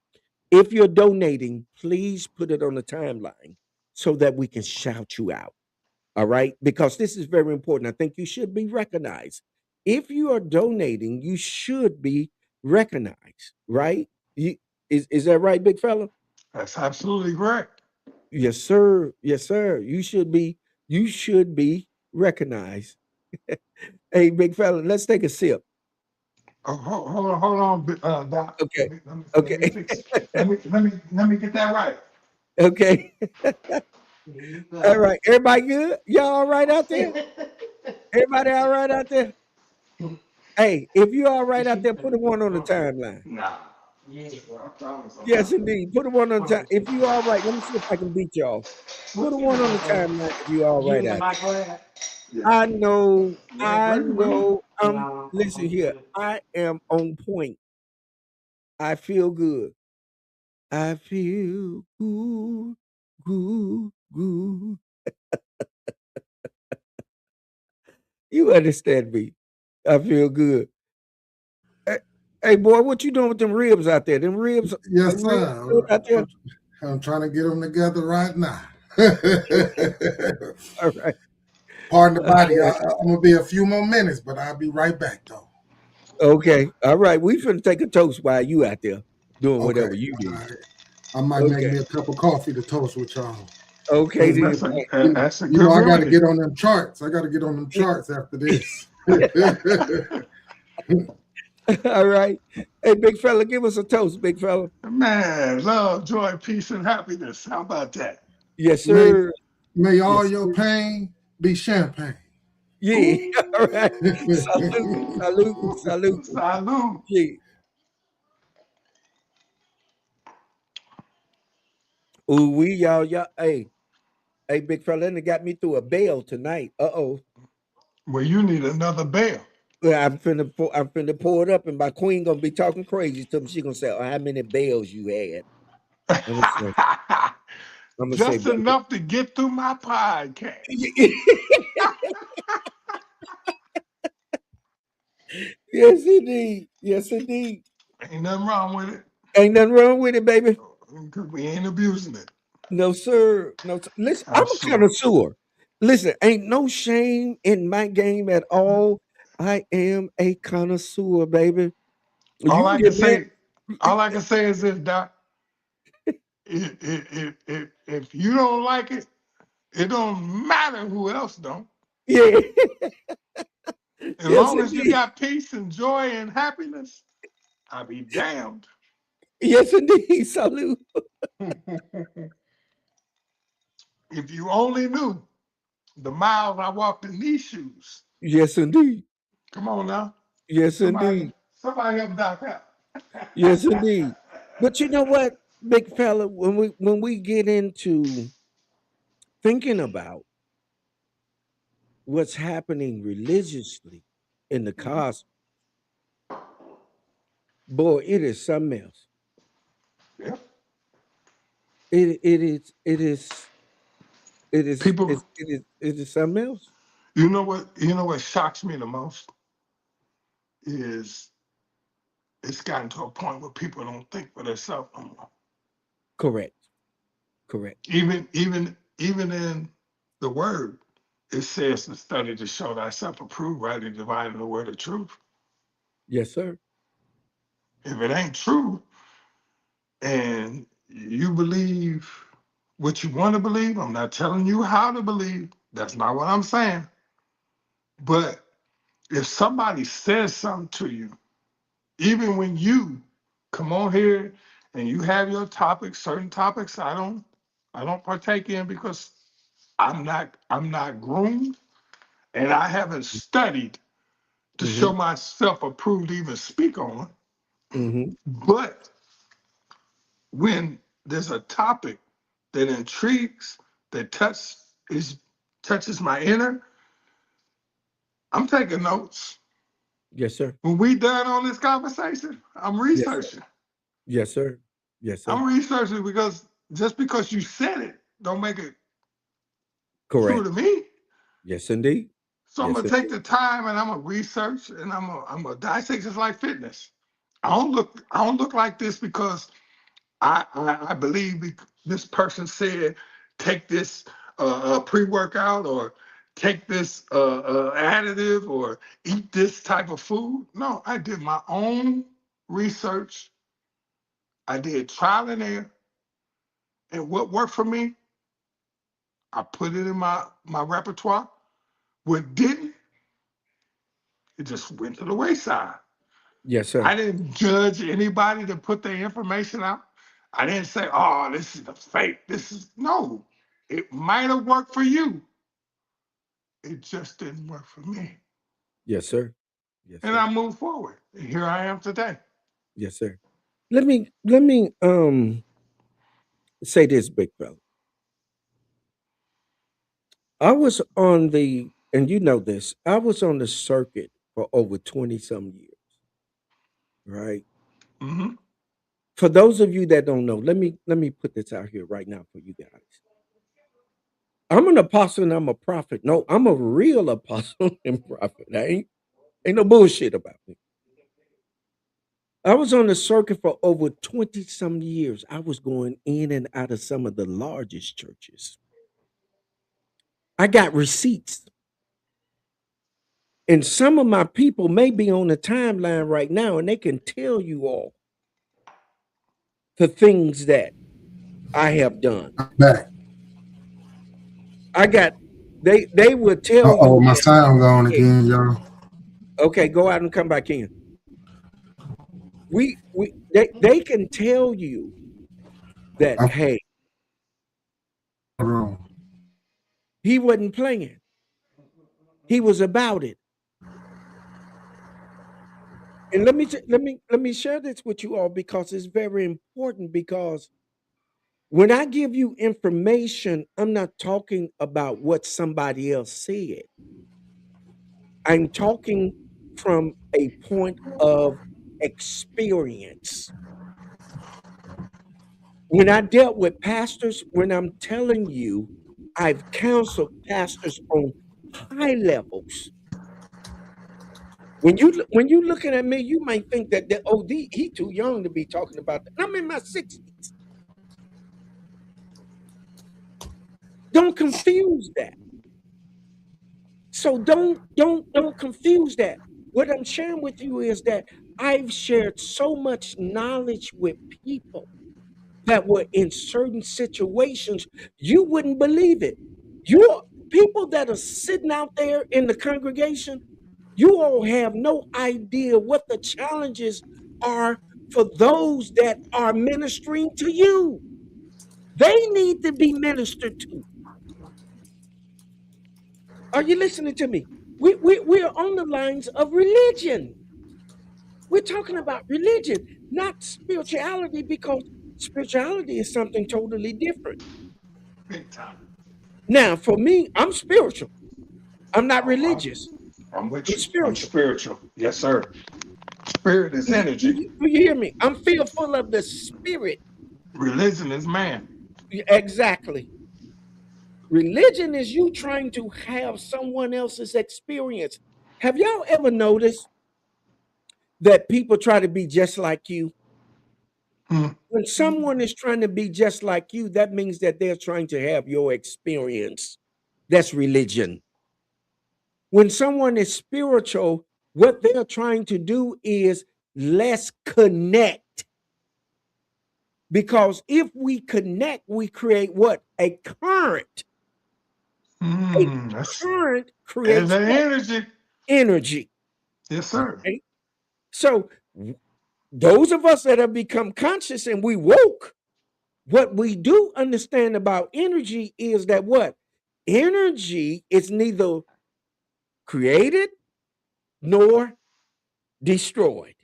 If you're donating, please put it on the timeline so that we can shout you out. All right? Because this is very important. I think you should be recognized. If you are donating, you should be recognized, right? Is that right, big fella? That's absolutely correct. Yes, sir. Yes, sir. You should be recognized. Hey, big fella, let's take a sip. Oh, hold on, Doc. Okay. Let me Okay. fix. Let me get that right. Okay. There you All go. right. Everybody good? Y'all all right out there? Everybody all right out there? Hey, if you all right out there, put a one on the timeline. Nah. Yeah, bro, I promise I'm Yes, not. indeed. Put a one on the time. If you all right, let me see if I can beat y'all. Put a one on the timeline if you all right out there. Yeah. I know, Yeah, I bring me. know. Listen here. I am on point. I feel good. I feel good, good, good. You understand me? I feel good. Hey, hey, boy, what you doing with them ribs out there? Them ribs Yes, sir. good out there? I'm trying to get them together right now. All right. Pardon the All body. right. I'm gonna be a few more minutes, but I'll be right back though. Okay. All right. We finna take a toast while you out there doing Okay. whatever you do. All right. I might make Okay. me a cup of coffee to toast with y'all. Okay Cause That's then. a you, that's a you good know I got to remedy. get on them charts. I got to get on them charts after this. All right. Hey, big fella, give us a toast, big fella. Man, love, joy, peace, and happiness. How about that? Yes, may sir. may all Yes, your sir. pain be champagne. Yeah. All right. Salute. Salute. Ooh, Salute. salute. Yeah. Ooh, y'all. Hey, big fella, and it got me through a bail tonight. Uh-oh. Well, you need another bell. Well, I'm finna pour it up, and my queen gonna be talking crazy to me. She gonna say, "Oh, how many bails you had?" I'm gonna say, Just baby. enough to get through my podcast. Yes, indeed. Yes, indeed. Ain't nothing wrong with it. Ain't nothing wrong with it, baby. Because we ain't abusing it. No, sir. No, sir. Listen, I'm a Absolutely. connoisseur. Listen, ain't no shame in my game at all. I am a connoisseur, baby. You All can I can get mad. say, all I can say is this, Doc. If you don't like it, it don't matter who else don't. Yeah. As Yes, long as you indeed. got peace and joy and happiness, I'll be damned. Yes, indeed. Salute. If you only knew the miles I walked in these shoes. Yes, indeed. Come on now. Yes, Somebody, indeed. somebody help Doc out. Yes, indeed. But you know what, big fella, when we get into thinking about what's happening religiously in the Mhm. cosmos, boy, it is something else. Yeah. People, It is something else. you know what shocks me the most is it's gotten to a point where people don't think for themselves no more. Correct. Correct. Even in the word, it says to study to show thyself approved, rightly dividing the word of truth. Yes, sir. If it ain't true and you believe what you want to believe, I'm not telling you how to believe. That's not what I'm saying. But if somebody says something to you, even when you come on here and you have your topics, certain topics I don't partake in because I'm not groomed and I haven't studied to Mm-hmm. show myself approved to even speak on. Mm-hmm. But when there's a topic that intrigues, that touches my inner, I'm taking notes. Yes, sir. When we done on this conversation, I'm Yes, sir. researching. Yes, sir. Yes, sir. I'm researching because just because you said it, don't make it true Correct. to me. Yes, indeed. So I'm Yes, gonna take indeed. the time and I'm gonna research and I'm gonna dissect just like fitness. I don't look like this because I believe this person said take this pre-workout or take this additive or eat this type of food. No, I did my own research. I did trial and error, and what worked for me, I put it in my repertoire. What didn't, it just went to the wayside. Yes, sir. I didn't judge anybody to put their information out. I didn't say, oh, this is a fake. This is no. It might have worked for you. It just didn't work for me. Yes, sir. Yes, And sir. I moved forward. And here I am today. Yes, sir. Let me say this, big fella. I was on the and you know this, I was on the circuit for over 20 some years, right? Hmm. For those of you that don't know, let me put this out here right now for you guys. I'm an apostle and I'm a prophet. No, I'm a real apostle and prophet. Ain't no bullshit about me. I was on the circuit for over 20 some years. I was going in and out of some of the largest churches. I got receipts. And some of my people may be on the timeline right now and they can tell you all the things that I have done. I'm back. I got they will tell Oh, you my that, sound gone hey, again, y'all. okay, go out and come back in. They can tell you that, I'm hey, wrong. he wasn't playing. He was about it. And let me share this with you all because it's very important, because when I give you information, I'm not talking about what somebody else said. I'm talking from a point of experience. When I dealt with pastors, when I'm telling you, I've counseled pastors on high levels. When you looking at me, you might think that he too young to be talking about that. I'm in my 60s. Don't confuse that. So don't confuse that. What I'm sharing with you is that I've shared so much knowledge with people that were in certain situations you wouldn't believe it. You people that are sitting out there in the congregation, you all have no idea what the challenges are for those that are ministering to you. They need to be ministered to. Are you listening to me? We're on the lines of religion. We're talking about religion, not spirituality, because spirituality is something totally different. Big time. Now, for me, I'm spiritual. I'm not I'm, religious. I'm with I'm you. I'm spiritual. spiritual. Yes, sir. Spirit is energy. Do you hear me? I'm filled full of the spirit. Religion is man. Exactly. Religion is you trying to have someone else's experience. Have y'all ever noticed that people try to be just like you? Hmm. When someone is trying to be just like you, that means that they're trying to have your experience. That's religion. When someone is spiritual, what they're trying to do is let's connect. Because if we connect, we create what? A current. A That's current and creates the what? energy. Energy. Yes, sir. Right? So those of us that have become conscious and we woke, what we do understand about energy is that what? Energy is neither created nor destroyed.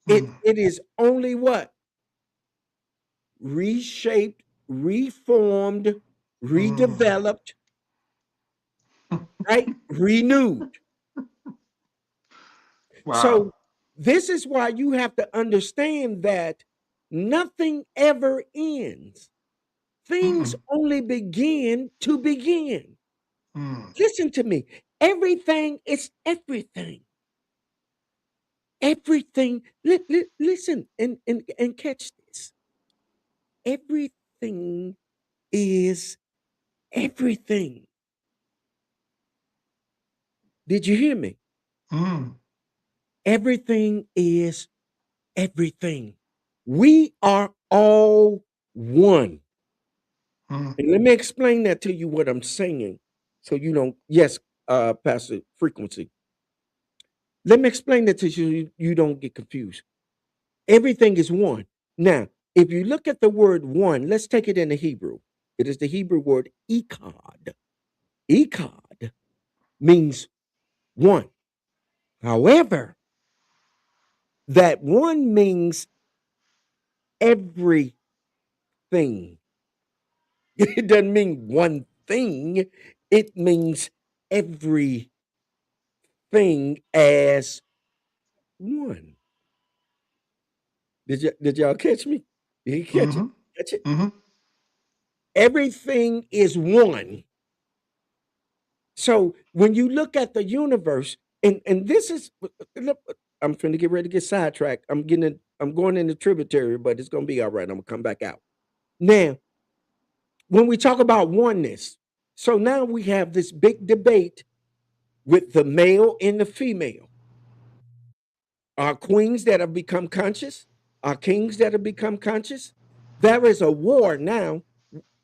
Hmm. It is only what? Reshaped, reformed, Hmm. redeveloped, right? Renewed. Wow. So this is why you have to understand that nothing ever ends. Things Mm-mm. only begin to begin. Mm. Listen to me. Everything is everything. Everything. Listen and catch this. Everything is everything. Did you hear me? Mm. Everything is everything. We are all one. Mm. And let me explain that to you what I'm saying. So you don't, yes, Pastor Frequency. Let me explain that to you. You don't get confused. Everything is one. Now, if you look at the word one, let's take it in the Hebrew. It is the Hebrew word echad. Echad means one. However, that one means everything. It doesn't mean one thing, it means everything as one. Did y'all catch me? Did you catch it? Mm-hmm. Catch it? Mm-hmm. Everything is one. So when you look at the universe, and this is look, I'm trying to get ready to get sidetracked. I'm going in the tributary, but it's gonna be all right. I'm gonna come back out. Now, when we talk about oneness, So now we have this big debate with the male and the female. Our queens that have become conscious, our kings that have become conscious. There is a war now.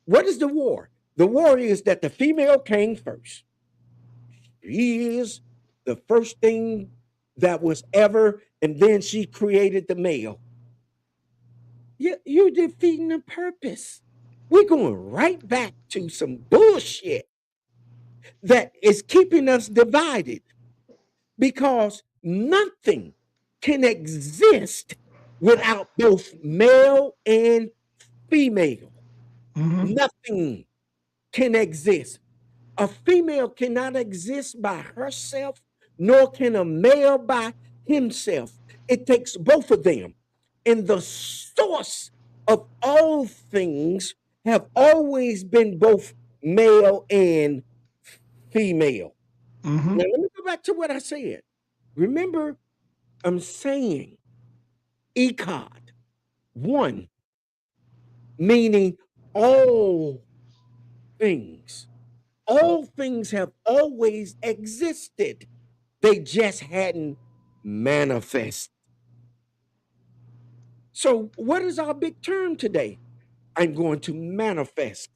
What is the war? The war is that the female came first. She is the first thing that was ever, and then she created the male. You're defeating the purpose. We're going right back to some bullshit that is keeping us divided because nothing can exist without both male and female. Mhm. Nothing can exist. A female cannot exist by herself, nor can a male by himself. It takes both of them. And the source of all things have always been both male and female. Mhm. Now, let me go back to what I said. Remember, I'm saying Echad, one, meaning all things. All things have always existed. They just hadn't manifest. So, what is our big term today? I'm going to manifest.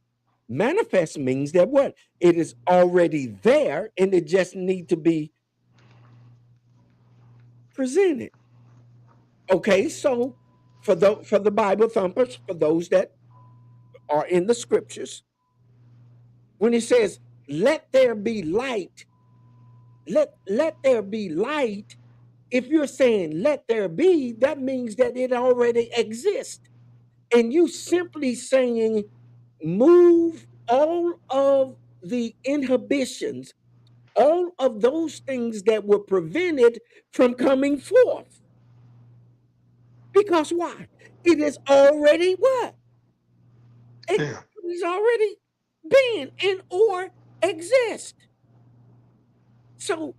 Manifest means that what? It is already there and it just need to be presented. Okay, so for the Bible thumpers, for those that are in the scriptures, when it says, let there be light, let there be light, if you're saying let there be, that means that it already exists. And you simply saying move all of the inhibitions, all of those things that were prevented from coming forth. Because why? It is already what? It Yeah. is already been and or exist. So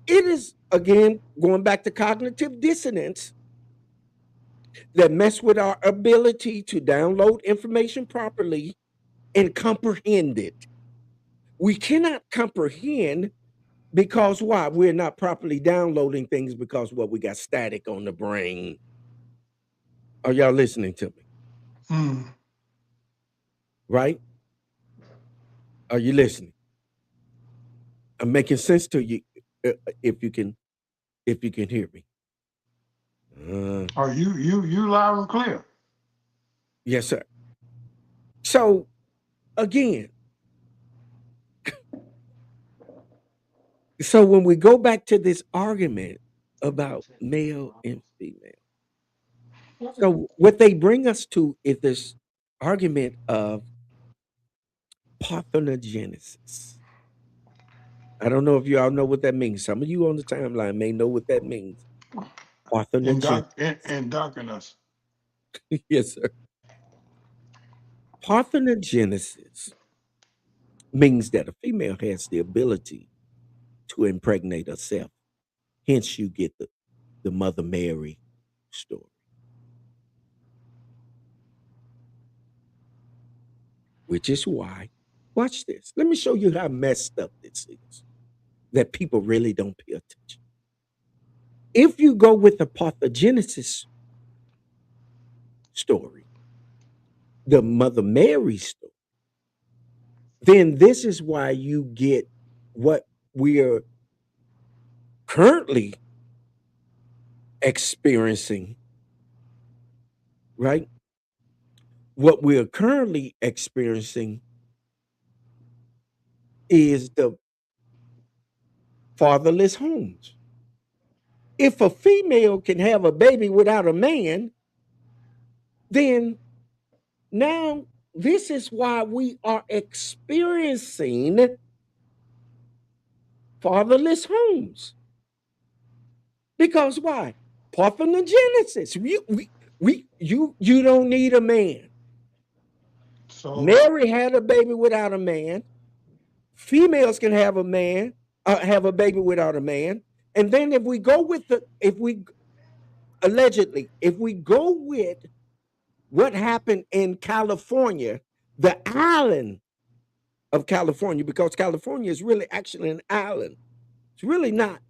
it is again going back to cognitive dissonance that mess with our ability to download information properly and comprehend it. We cannot comprehend because why? We're not properly downloading things because what we got static on the brain. Are y'all listening to me? Mm. Right? Are you listening? I'm making sense to you if you can hear me. Are you loud and clear? Yes, sir. So again, so when we go back to this argument about male and female, so what they bring us to is this argument of parthenogenesis. I don't know if you all know what that means. Some of you on the timeline may know what that means. Parthenogenesis. And darken us. Yes, sir. Parthenogenesis means that a female has the ability to impregnate herself. Hence, you get the Mother Mary story. Which is why, watch this. Let me show you how messed up this is that people really don't pay attention. If you go with the parthenogenesis story, the Mother Mary story, then this is why you get what we are currently experiencing, right? What we are currently experiencing is the fatherless homes. If a female can have a baby without a man, then now this is why we are experiencing fatherless homes. Because why? Parthenogenesis. You don't need a man. So Mary had a baby without a man. Females can have a man, have a baby without a man. And then if we go with if we allegedly, if we go with what happened in California, the island of California, because California is really actually an island. It's really not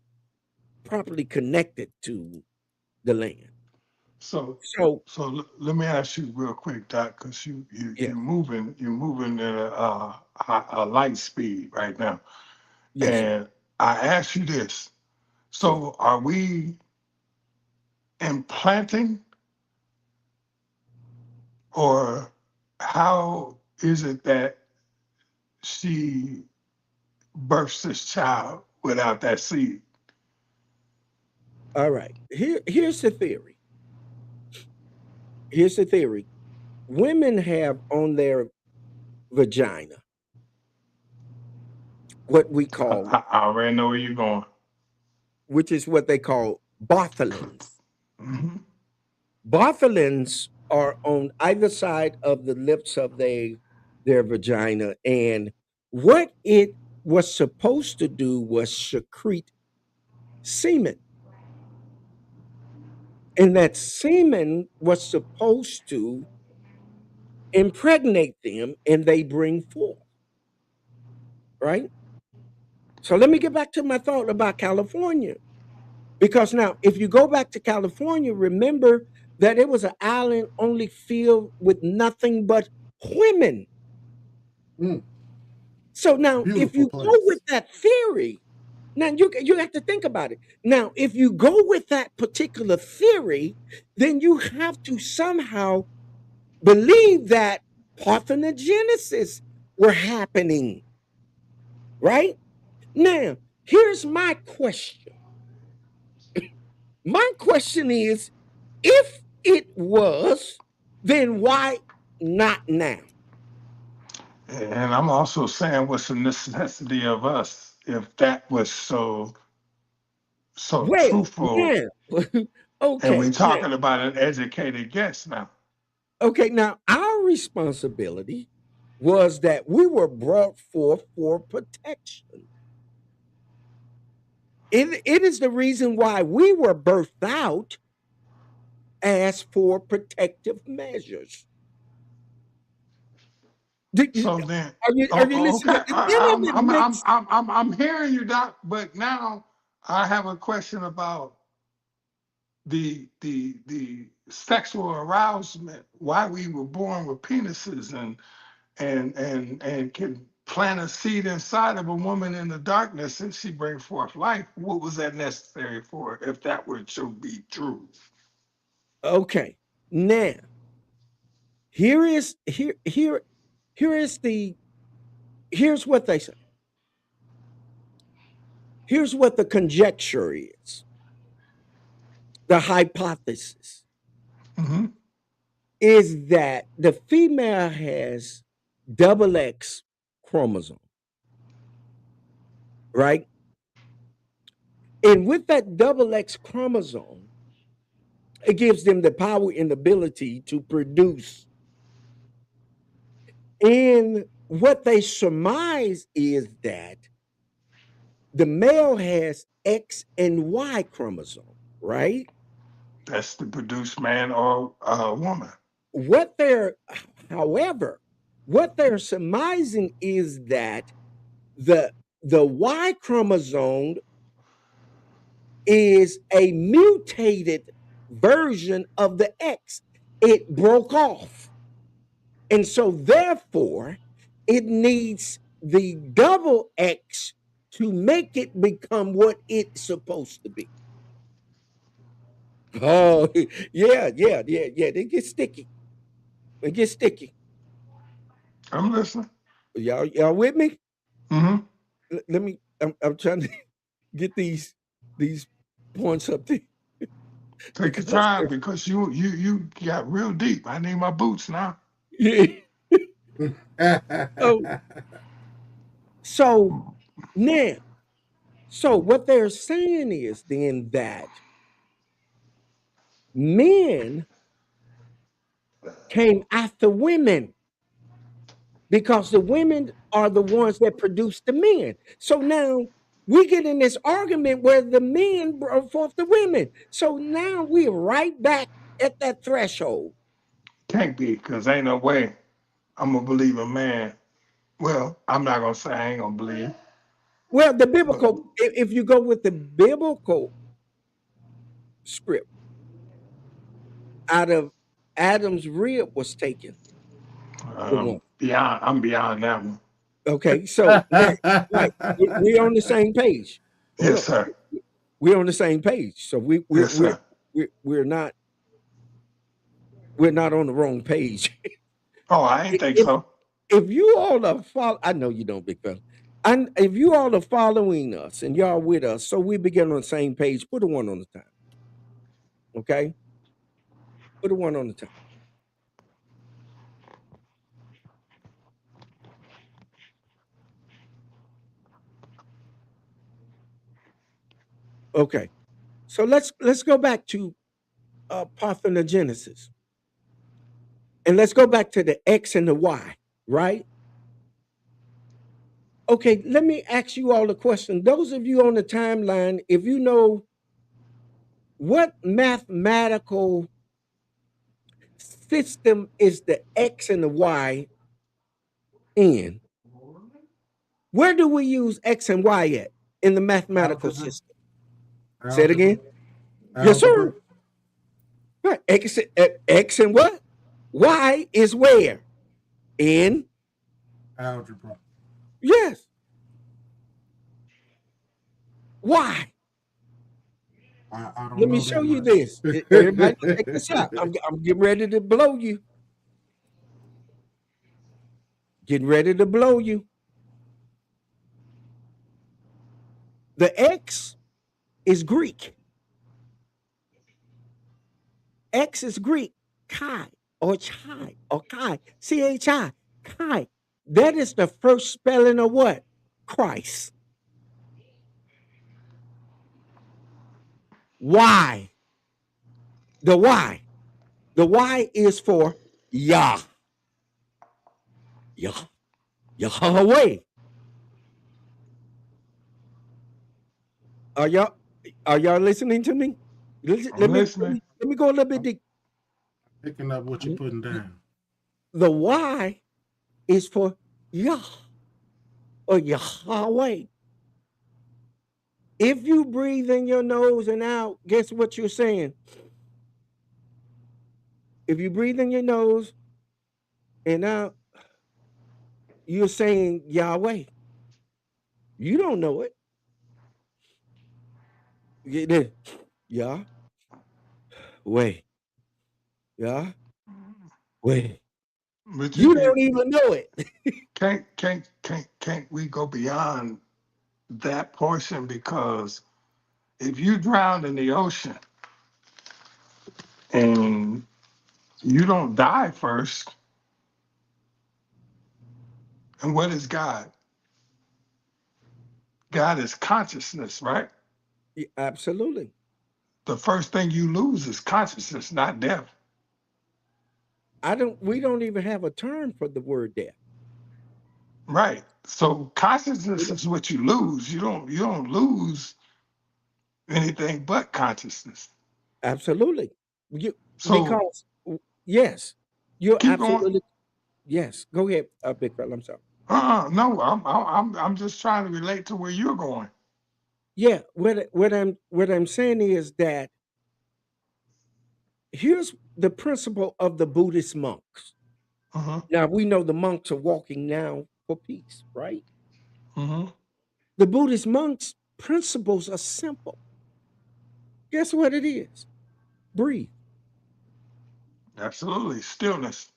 properly connected to the land. So, So let me ask you real quick, Doc, because yeah, you're moving at a light speed right now, yes, sir. and I ask you this: Sure. so, are we implanting, or how is it that she births this child without that seed? All right. Here's the theory. Here's the theory. Women have on their vagina what we call, I already know where you're going. which is what they call bartholins. Hmm. Bartholins are on either side of the lips of their vagina, and what it was supposed to do was secrete semen, and that semen was supposed to impregnate them, and they bring forth, right? So let me get back to my thought about California. Because now, if you go back to California, remember that it was an island only filled with nothing but women. Mm, So now, if beautiful you go with place. that theory, now you have to think about it. Now, if you go with that particular theory, then you have to somehow believe that parthenogenesis were happening, right? Now, here's my question. My question is, if it was, then why not now? And I'm also saying, what's the necessity of us if that was so Well, truthful? now, And we're okay, now, talking about an educated guess now. okay, now our responsibility was that we were brought forth for protection. It is the reason why we were birthed out as for protective measures. So then, Are you listening? okay, None of it makes. I'm hearing you, Doc. But now I have a question about the sexual arousement. Why we were born with penises and can plant a seed inside of a woman in the darkness and she bring forth life. What was that necessary for if that were to be true? Okay, now here is here is the here's what they say. Here's what the conjecture is. The hypothesis Hmm. is that the female has double X chromosome, right? And with that double X chromosome, it gives them the power and ability to produce. And what they surmise is that the male has X and Y chromosome, right? That's to produce man or woman. What they're, however, what they're surmising is that the the Y chromosome is a mutated version of the X. It broke off. And so therefore, it needs the double X to make it become what it's supposed to be. Oh, yeah. They get sticky. They get sticky. I'm listening. Y'all with me? Hmm. Let me. I'm trying to get these points up there Take your because time because you got real deep. I need my boots now. yeah. So so now, so what they're saying is then that men came after women because the women are the ones that produce the men. So now we get in this argument where the men brought forth the women. So now we're right back at that threshold. Can't be because ain't no way I'm gonna believe a man Well, I'm not gonna say I ain't gonna believe, Well, the but biblical, if you go with the biblical script, out of Adam's rib was taken the woman. I'm beyond that one. Okay, so now, right, we're on the same page. Hold Yes, up, sir. we're on the same page. So Yes, sir. we're not we're not on the wrong page. Oh, I ain't think if so. if you all are follow, I know you don't, big fella. And if you all are following us and y'all with us, so we begin on the same page. Put a one on the time, okay? Put a one on the time. Okay, so let's go back to parthenogenesis, and let's go back to the X and the Y, right? Okay, let me ask you all a question. Those of you on the timeline, if you know what mathematical system is the X and the Y in, where do we use X and Y at in the mathematical Algebra. system? Say it again. Algebra. Yes, sir. Right. X and what? Y is where? In? Algebra. Yes. Why? I don't Let me know show that you much. this. Everybody, check this out. I'm getting ready to blow you. Getting ready to blow you. The X is Greek. X is Greek. Chi or chi or chi. CHI. Chi. That is the first spelling of what? Christ. Why? The Y. The Y is for Yah. Yah. Yahweh. Are y'all are y'all listening to me? I'm listening. Let me go a little bit deep. Picking up what you're putting down. The Y is for Yah or Yahweh. If you breathe in your nose and out, guess what you're saying? If you breathe in your nose and out, you're saying Yahweh. You don't know it. Get it? Yah, wait, Yah, wait. But you You don't even know it. can't we go beyond that portion? Because if you drown in the ocean and you don't die first, and what is God? God is consciousness, right? Absolutely. The first thing you lose is consciousness, not death. We don't even have a term for the word death. Right. So consciousness is what you lose. You don't lose anything but consciousness. Absolutely. You So because yes, you're keep going. absolutely yes. Go ahead, big fella. I'm sorry. No, I'm just trying to relate to where you're going. Yeah, what I'm saying is that here's the principle of the Buddhist monks. Uh-huh. Now we know the monks are walking now for peace, right? Uh-huh. The Buddhist monks' principles are simple. Guess what it is? Breathe. Absolutely. Stillness.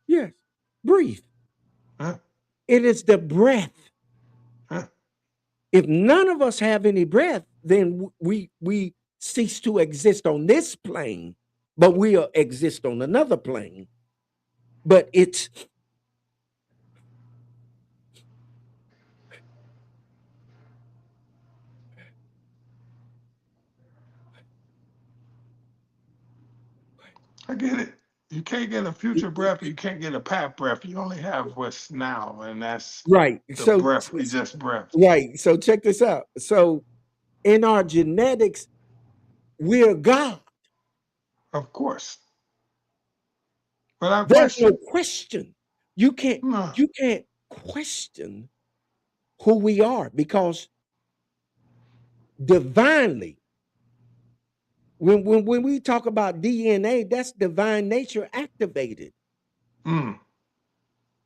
Yes, breathe. Huh? It is the breath. Huh? If none of us have any breath, then we cease to exist on this plane, but we'll exist on another plane. But it's I get it. You can't get a future breath. You can't get a past breath. You only have what's now, and that's right. the breath we just breathed. Right. So check this out. So in our genetics, we're God. Of course. But our There's no question, question. You can't no, you can't question who we are, because divinely, when we talk about DNA, that's divine nature activated, Mm.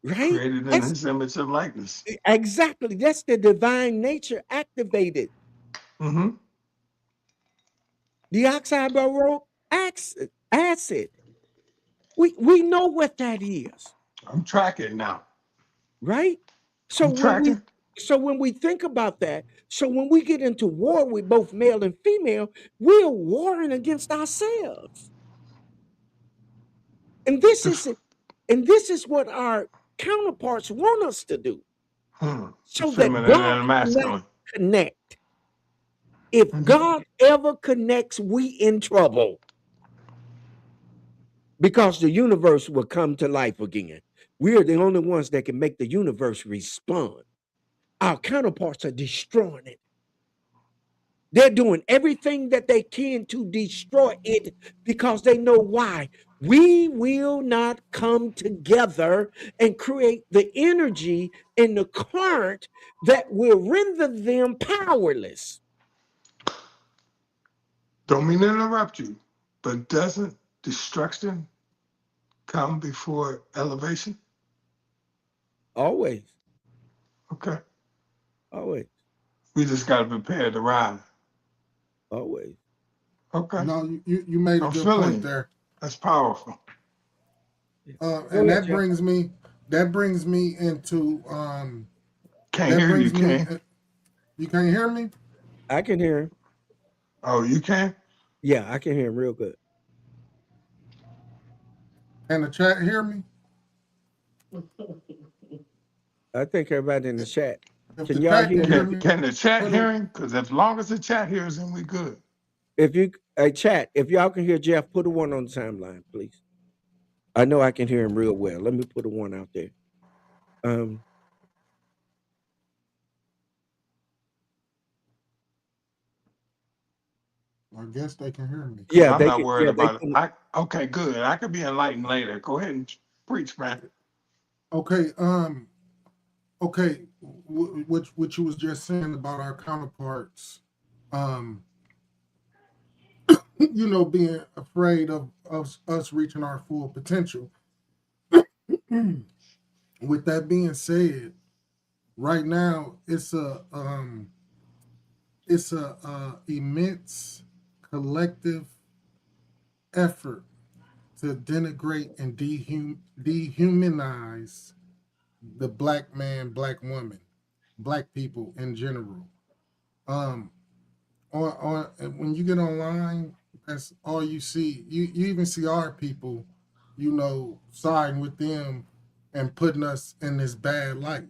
right? Created in That's his image and likeness. exactly, that's the divine nature activated. Mm-hmm. Deoxyribonucleic acid. We know what that is, I'm tracking now. right? So I'm when we tracking. so when we think about that, so when we get into war with both male and female, we're warring against ourselves. And this The, is and this is what our counterparts want us to do, the so that feminine God and the cannot masculine. connect. If Mhm. God ever connects, we in trouble, because the universe will come to life again. We are the only ones that can make the universe respond. Our counterparts are destroying it. They're doing everything that they can to destroy it, because they know why. We will not come together and create the energy and the current that will render them powerless. Don't mean to interrupt you, but doesn't destruction come before elevation? Always, Okay. always, We just got to prepare to ride. always. Okay. No, you made a I'm good feeling point you. there. That's powerful. Yeah. Go And ahead, Jeff. that brings me into Can't that hear you, brings me. King. You can't hear me? I can hear him. Oh, you can? Yeah, I can hear him real good. Can the chat hear me? I think everybody in the chat. If Can the y'all chat hear can hear me? me, Can the chat put hear a him? Because as long as the chat hears him, we good. If you chat, if y'all can hear Jeff, put a one on the timeline, please. I know I can hear him real well. Let me put a one out there. Um, I guess they can hear me. Because yeah, I'm they not can. worried Yeah, they about it. can. Okay, good. I could be enlightened later. Go ahead and preach, man. Okay, okay, what you was just saying about our counterparts, um, being afraid of us reaching our full potential. With that being said, right now it's a immense collective effort to denigrate and dehumanize the black man, black woman, black people in general. Um, when you get online, that's all you see. You even see our people, siding with them and putting us in this bad light.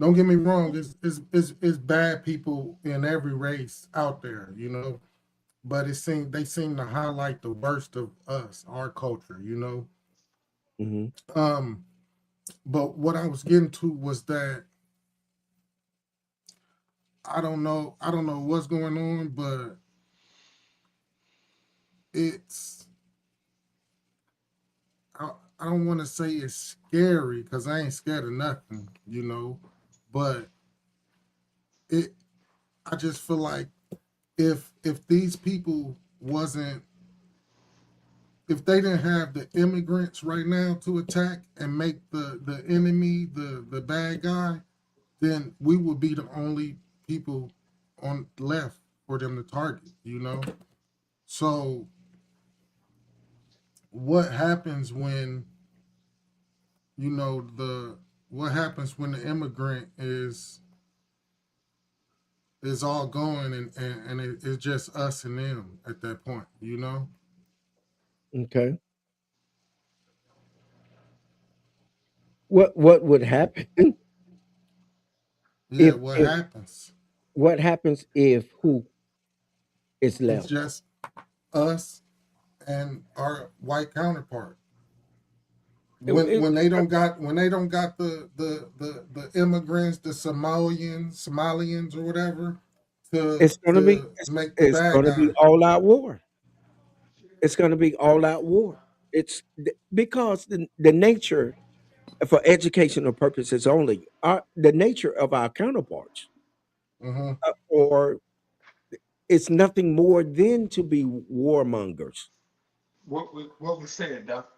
Don't get me wrong, it's bad people in every race out there. But they seem to highlight the worst of us, our culture. Mhm. Um, but what I was getting to was that I don't know what's going on, but it's I, I don't want to say it's scary because I ain't scared of nothing. But it I just feel like if these people wasn't if they didn't have the immigrants right now to attack and make the enemy the bad guy, then we would be the only people on left for them to target. So what happens when the what happens when the immigrant is all going and it's just us and them at that point. Okay. What would happen Yeah, if what if happens? what happens if who is It's left? just us and our white counterpart. When they don't got the immigrants, the Somalians or whatever, to it's gonna be to make the it's bad gonna be guy. all out war. It's gonna be all out war. It's because the nature. for educational purposes only. The nature of our counterparts, Hmm. or it's nothing more than to be warmongers. What was said, Doc?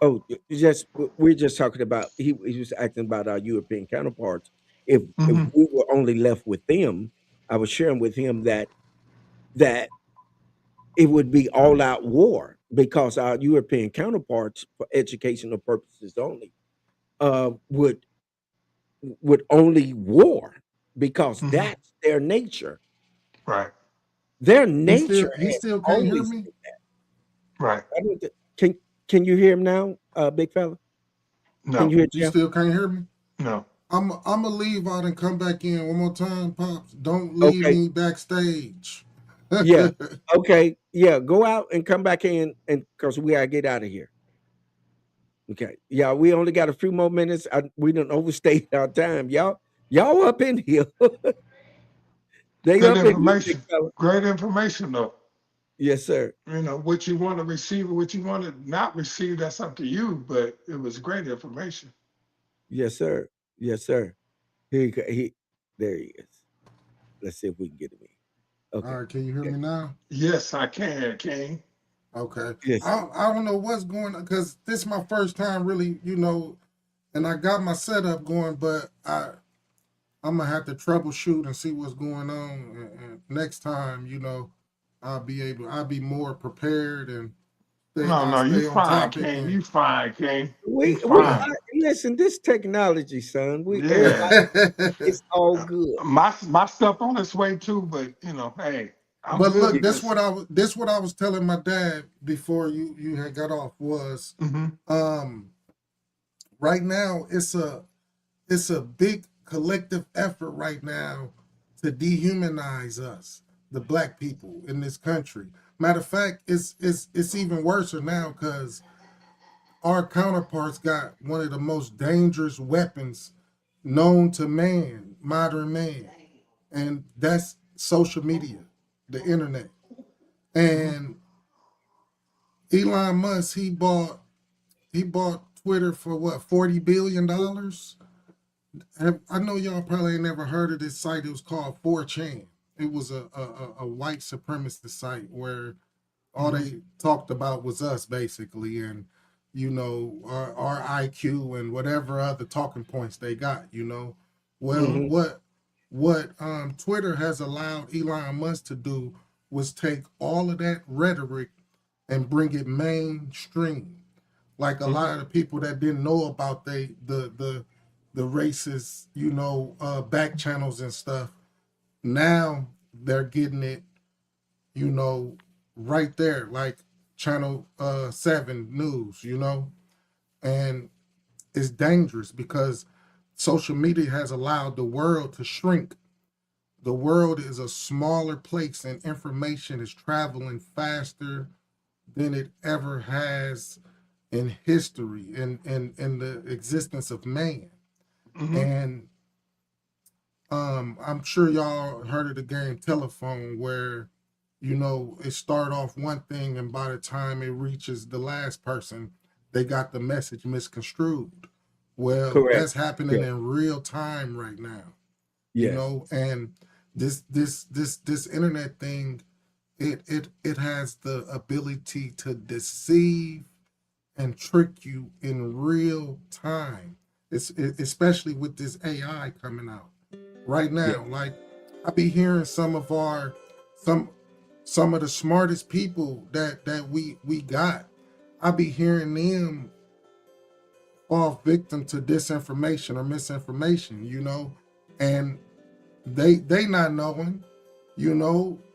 Oh, just we're just talking about he was asking about our European counterparts. If Hmm. we were only left with them, I was sharing with him that it would be all out war because our European counterparts, for educational purposes only, would only war because Hmm. that's their nature. Right. Their He still nature he has still can't hear always me. been that. Right. I don't thi- can you hear him now, big fella? Can No. you hear You Jeff? still can't hear me. No. I'm gonna leave out and come back in one more time, pops. Don't leave Okay. me backstage. Yeah. Okay. Yeah. Go out and come back in, and because we gotta get out of here. Okay. Yeah. We only got a few more minutes. We don't overstay our time. Y'all up in here. They Good up in here, big information. fella. Great information, though. Yes, sir. What you want to receive or what you want to not receive, that's up to you. But it was great information. Yes, sir. Yes, sir. He there he is. Let's see if we can get him in. All Okay. right, can you hear Okay. me now? Yes, I can, King. Okay. Yes. I don't know what's going on because this is my first time really, and I got my setup going, but I'm gonna have to troubleshoot and see what's going on. And next time, I'll be more prepared and No, I'll no, you stay on fine, topic King. and You fine, King. You We fine. listen. This technology, son. We everybody. Yeah. It's all good. My stuff on its way too, but hey, I'm But look, good. Yeah. Listen. this what I was telling my dad before you had got off was Hmm. um right now it's a big collective effort right now to dehumanize us, the black people in this country. Matter of fact, it's even worse now because our counterparts got one of the most dangerous weapons known to man, modern man, and that's social media, the internet. Hmm. And Elon Musk, he bought Twitter for what, $40 billion. I know y'all probably ain't never heard of this site. It was called 4chan. It was a white supremacist site where all Hmm. they talked about was us basically, and our IQ and whatever other talking points they got. Well, Hmm. what Twitter has allowed Elon Musk to do was take all of that rhetoric and bring it mainstream. Like a Hmm. lot of the people that didn't know about the racist, back channels and stuff. Now they're getting it, you know, right there, like Channel 7 News, and it's dangerous because social media has allowed the world to shrink. The world is a smaller place and information is traveling faster than it ever has in history in the existence of man. Hmm. And I'm sure y'all heard of the game telephone where it start off one thing and by the time it reaches the last person, they got the message misconstrued. Well, Correct. that's happening Yeah. in real time right now, Yes. and this internet thing, it has the ability to deceive and trick you in real time. Especially with this AI coming out right Yeah. now. Like I be hearing some some of the smartest people that we got. I be hearing them fall victim to disinformation or misinformation, and they not knowing,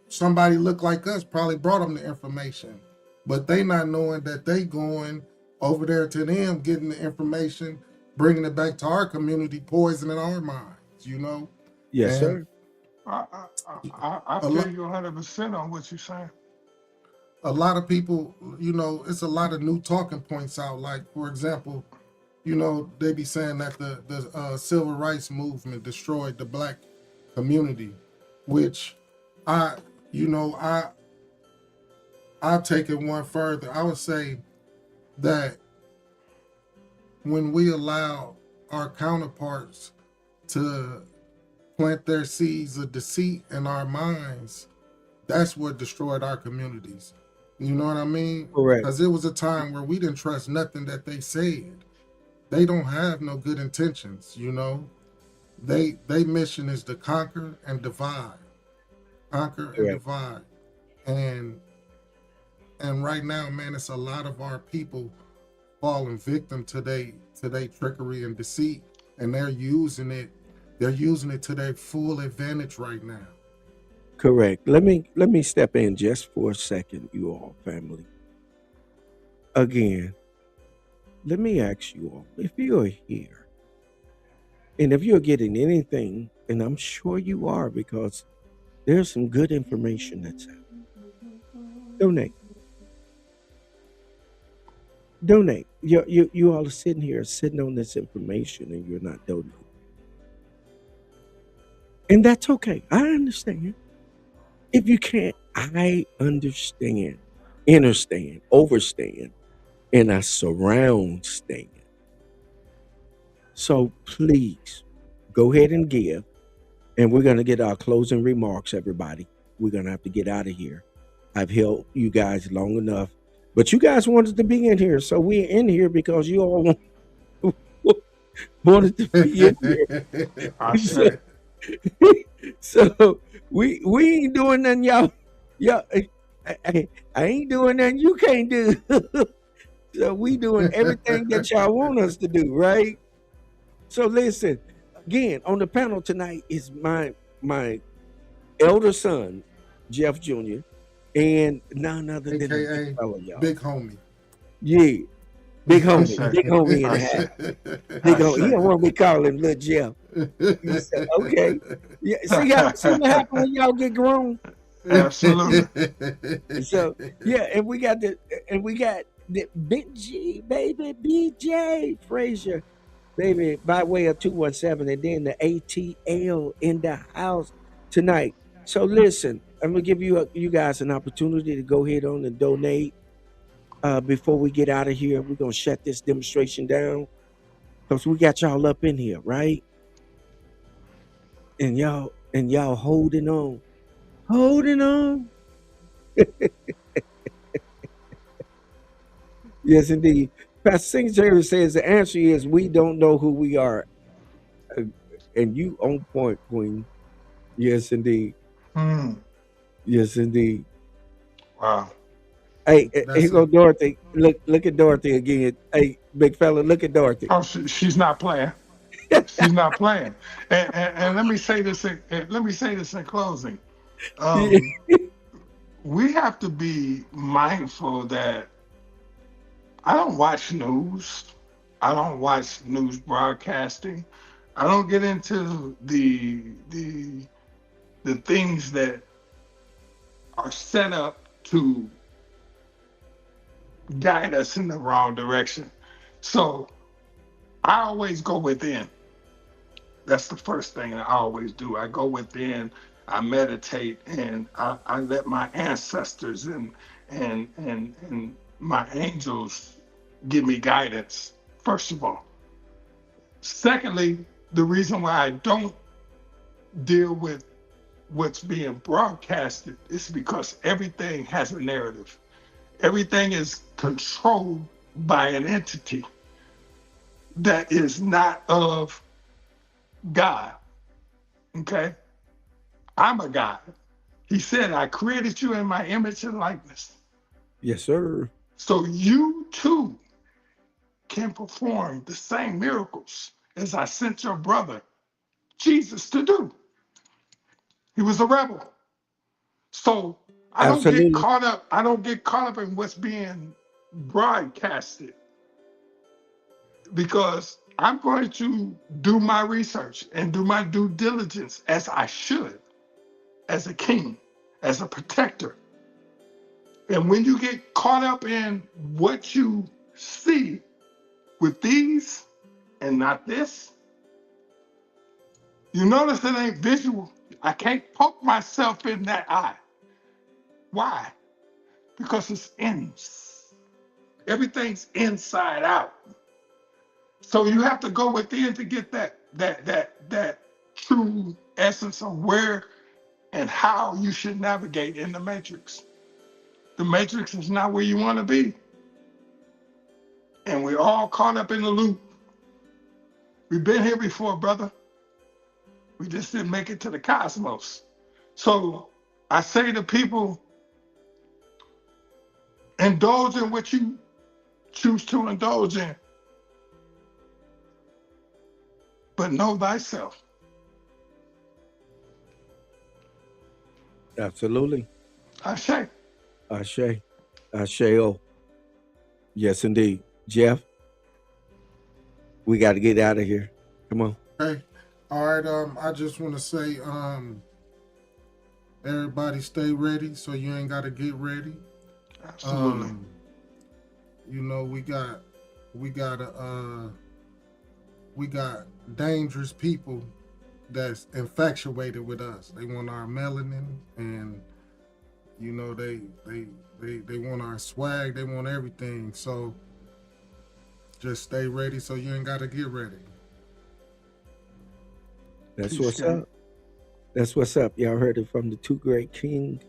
somebody look like us probably brought them the information, but they not knowing that they going over there to them, getting the information, bringing it back to our community, poisoning our minds. Yes, And sir. I a feel lot you 100% on what you're saying. a lot of people, it's a lot of new talking points out. Like for example, they be saying that the civil rights movement destroyed the black community, which I, you know, I'll take it one further. I would say that when we allow our counterparts to plant their seeds of deceit in our minds, that's what destroyed our communities. You know what I mean? Correct. Because it was a time where we didn't trust nothing that they said. They don't have no good intentions, you know. They mission is to conquer and divide. Conquer and Correct. divide. And and right now, man, it's a lot of our people falling victim to they trickery and deceit, and they're using it to their full advantage right now. Correct. Let me step in just for a second, you all family. Again, let me ask you all, if you're here and if you're getting anything, and I'm sure you are because there's some good information that's out. Donate. Donate. You all are sitting here sitting on this information and you're not donating. And that's okay. I understand. If you can't, I understand, understand, overstand, and I surround stand. So please go ahead and give. And we're going to get our closing remarks, everybody. We're going to have to get out of here. I've held you guys long enough, but you guys wanted to be in here. So we're in here because you all wanted to be in here. I So, said, so we ain't doing nothing, y'all. I ain't doing nothing you can't do. So we doing everything that y'all want us to do, right? So listen, again, on the panel tonight is my elder son, Jeff Jr., and none other than the big AKA fella, y'all. Big Homie. Yeah, big I homie, said, big homie in I the house. said, Big I homie. He don't said. want me calling little Jeff. He said, okay. Yeah, see what happens when y'all get grown? Absolutely. So yeah, and we got the Big G baby, BJ Frazier baby by way of 217, and then the ATL in the house tonight. So listen, I'm gonna give you guys an opportunity to go ahead on and donate. Before we get out of here, we're gonna shut this demonstration down because we got y'all up in here, right? And y'all holding on. Yes, indeed. Pastor Singletary says the answer is we don't know who we are. Uh, And you on point, Queen. Yes, indeed. Hmm. Yes, indeed. Wow. Hey, here That's go a Dorothy. Look at Dorothy again. Hey, big fella, look at Dorothy. Oh, she's not playing. She's not playing. And let me say this. Let me say this in closing. Yeah. Um, we have to be mindful that I don't watch news. I don't watch news broadcasting. I don't get into the things that are set up to guide us in the wrong direction. So I always go within. That's the first thing I always do. I go within, I meditate, and I let my ancestors and my angels give me guidance. First of all. Secondly, the reason why I don't deal with what's being broadcasted is because everything has a narrative. Everything is controlled by an entity that is not of God. Okay? I'm a God. He said, I created you in my image and likeness. Yes, sir. So you too can perform the same miracles as I sent your brother Jesus to do. He was a rebel. So Absolutely. I don't get caught up in what's being broadcasted because I'm going to do my research and do my due diligence as I should, as a king, as a protector. And when you get caught up in what you see with these and not this, you notice it ain't visual. I can't poke myself in that eye. Why? Because it's in. Everything's inside out. So you have to go within to get that true essence of where and how you should navigate in the matrix. The matrix is not where you want to be. And we're all caught up in the loop. We've been here before, brother. We just didn't make it to the cosmos. So I say to people, indulge in what you choose to indulge in. But know thyself. Absolutely. Ashe. Ashe. Asheo. Yes, indeed. Jeff, we got to get out of here. Come on. Hey, all right. I just want to say, everybody stay ready so you ain't got to get ready. Absolutely. You know, we got dangerous people that's infatuated with us. They want our melanin, and you know they want our swag. They want everything. So just stay ready so you ain't got to get ready. That's Peace, what's gang. up. That's what's up. Y'all heard it from the two great kings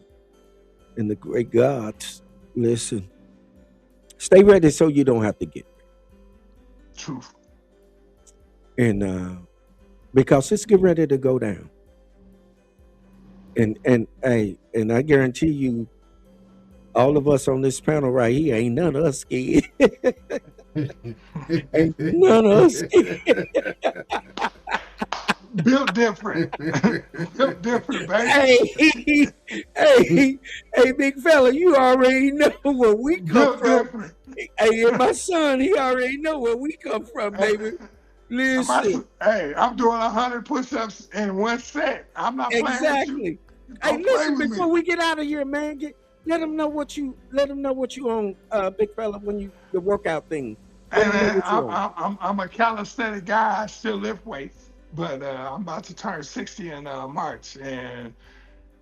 and the great gods. Listen, stay ready so you don't have to get ready. Truth. And because it's getting ready to go down. And I guarantee you, all of us on this panel right here, ain't none of us scared. Ain't none of us scared. Built different. Built different, baby. Hey, big fella, you already know where we come Built from. different. Hey, and my son, he already know where we come from, baby. Listen, Hey, I'm doing 100 push-ups in one set. I'm not playing with you. exactly. Hey, Don't play listen, with before me. we get out of here, man, let them know what you on, big fella, when you the workout thing. Hey, Let them know man, what you on. I'm a calisthenic guy. I still lift weights, but I'm about to turn 60 in March, and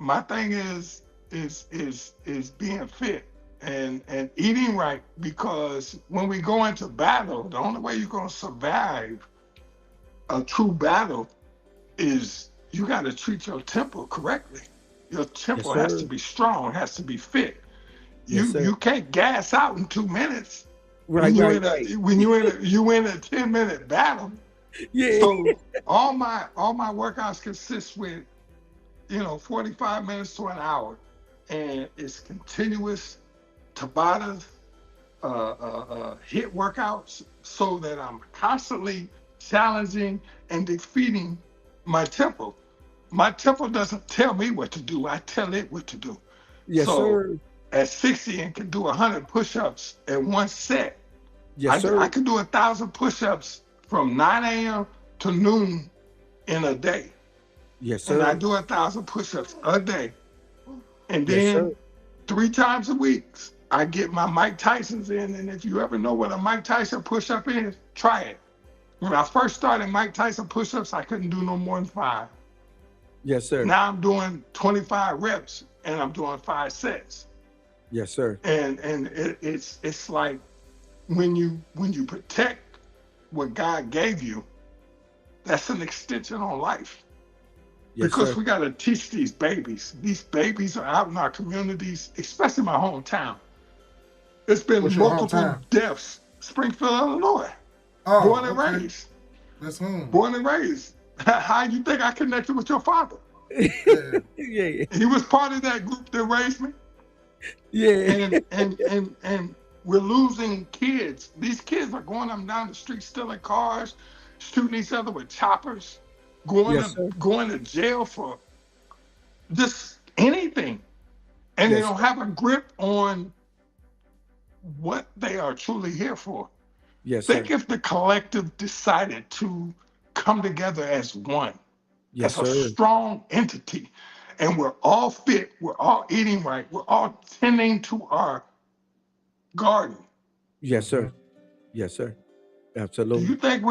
my thing is being fit and eating right, because when we go into battle, the only way you're gonna survive a true battle is you got to treat your temple correctly. Your Yes, temple has to sir. be strong, has to be fit. Yes, sir. You can't gas out in 2 minutes Right. when you in a 10-minute battle. Yeah. So all my workouts consist with 45 minutes to an hour, and it's continuous Tabata hit workouts, so that I'm constantly challenging and defeating my temple. My temple doesn't tell me what to do. I tell it what to do. Yes, So sir. at 60 and can do 100 push-ups in one set. Yes, I sir. can do 1,000 push-ups from 9 a.m. to noon in a day. Yes, And I sir. do 1,000 push-ups a day. And Yes, sir. then 3 times a week, I get my Mike Tyson's in. And if you ever know what a Mike Tyson push-up is, try it. When I first started Mike Tyson push-ups, I couldn't do no more than 5. Yes, sir. Now I'm doing 25 reps, and I'm doing 5 sets. Yes, sir. And it's like when you protect what God gave you, that's an extension on life. Yes, Because sir. we got to teach these babies. These babies are out in our communities, especially my hometown. It's been What's your multiple hometown? deaths. Springfield, Illinois. Oh, Born and okay. raised. That's home. Born and raised. How you think I connected with your father? Yeah. Yeah. He was part of that group that raised me. Yeah. And we're losing kids. These kids are going up and down the street, stealing cars, shooting each other with choppers, Yes, sir. going to jail for just anything. And they Yes, don't sir. have a grip on what they are truly here for. Yes, sir. Think if the collective decided to come together as one, Yes, as a sir. strong entity, and we're all fit, we're all eating right, we're all tending to our garden. Yes, sir. Yes, sir. Do Absolutely. you think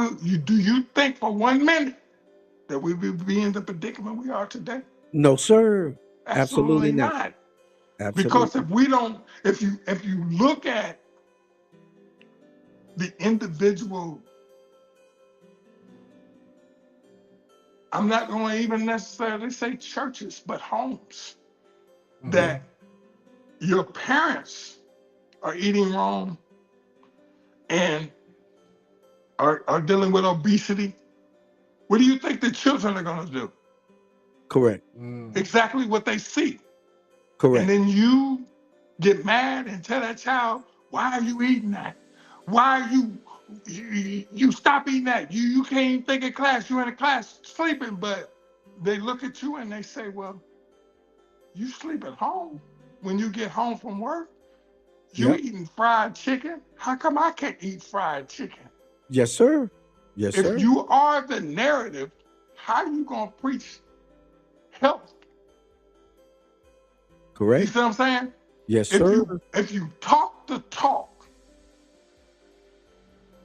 do you think for 1 minute that we would be in the predicament we are today? No, sir. Absolutely Absolutely not. not. Because Absolutely. if you look at the individual I'm not going to even necessarily say churches, but homes, Mhm. that your parents are eating wrong and are dealing with obesity. What do you think the children are going to do? Correct. Mm. Exactly what they see. And Correct. then you get mad and tell that child, why are you eating that? Why are you stop eating that? You can't even think in class. You're in a class sleeping, but they look at you and they say, well, you sleep at home. When you get home from work, you Yep. eating fried chicken. How come I can't eat fried chicken? Yes, sir. Yes, If sir. you are the narrative, how are you going to preach health? You Correct. see what I'm saying? Yes, If sir. you talk the talk,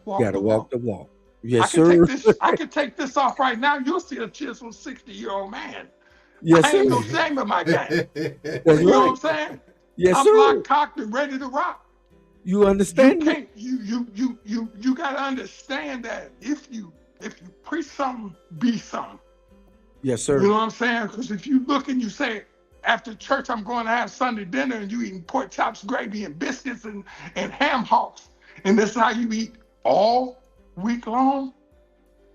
walk Gotta the walk walk. the walk. I Yes, can sir. take this. I can take this off right now. You'll see a chiseled 60-year-old man. Yes, I sir. ain't no shame in my game. That's You know what right. I'm saying? Yes, I'm sir. locked, cocked, and ready to rock. You You understand me? can't. You got to understand that if you preach something, be something. Yes, You know sir. what I'm saying? Because if you look and you say, after church, I'm going to have Sunday dinner, and you eating pork chops, gravy, and biscuits and ham hocks, and this is how you eat all week long,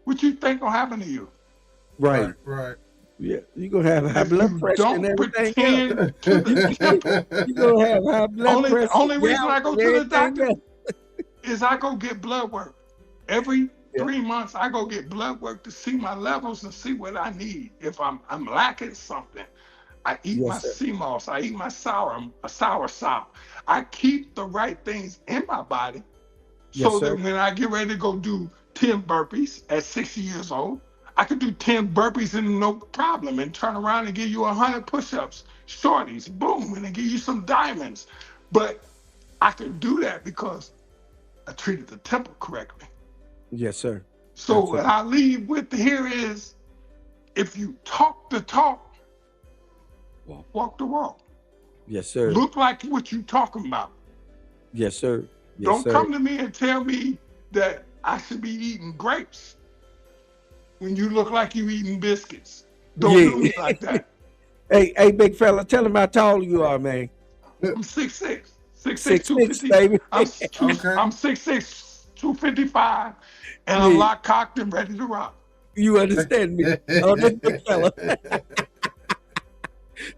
what you think will happen to you? Right. Right. Yeah. You're gonna have high If blood you pressure and don't everything else. pretend to the temple, You're gonna have high blood only pressure, reason I gout, go and to the everything doctor else. is I go get blood work. Every Yeah. 3 months, I go get blood work to see my levels and see what I need. If I'm lacking something, I eat my Yes, sir. sea moss. I eat my sour sop. I keep the right things in my body Yes, so sir. that when I get ready to go do 10 burpees at 60 years old, I can do 10 burpees and no problem and turn around and give you 100 push-ups, shorties, boom, and then give you some diamonds. But I can do that because I treated the temple correctly. Yes, sir. So That's what right. I leave with here is, if you talk the talk, Walk. walk the walk. Yes, sir. Look like what you talking about. Yes, sir. Yes, Don't sir. come to me and tell me that I should be eating grapes when you look like you eating biscuits. Don't do Yeah. me like that. Hey, big fella, tell him how tall you are, man. I'm 6'6", 6'6", 6'6", 250. baby. I'm Okay. I'm 6'6", 255, and I'm Yeah. locked, cocked, and ready to rock. You understand me? Oh, this big fella.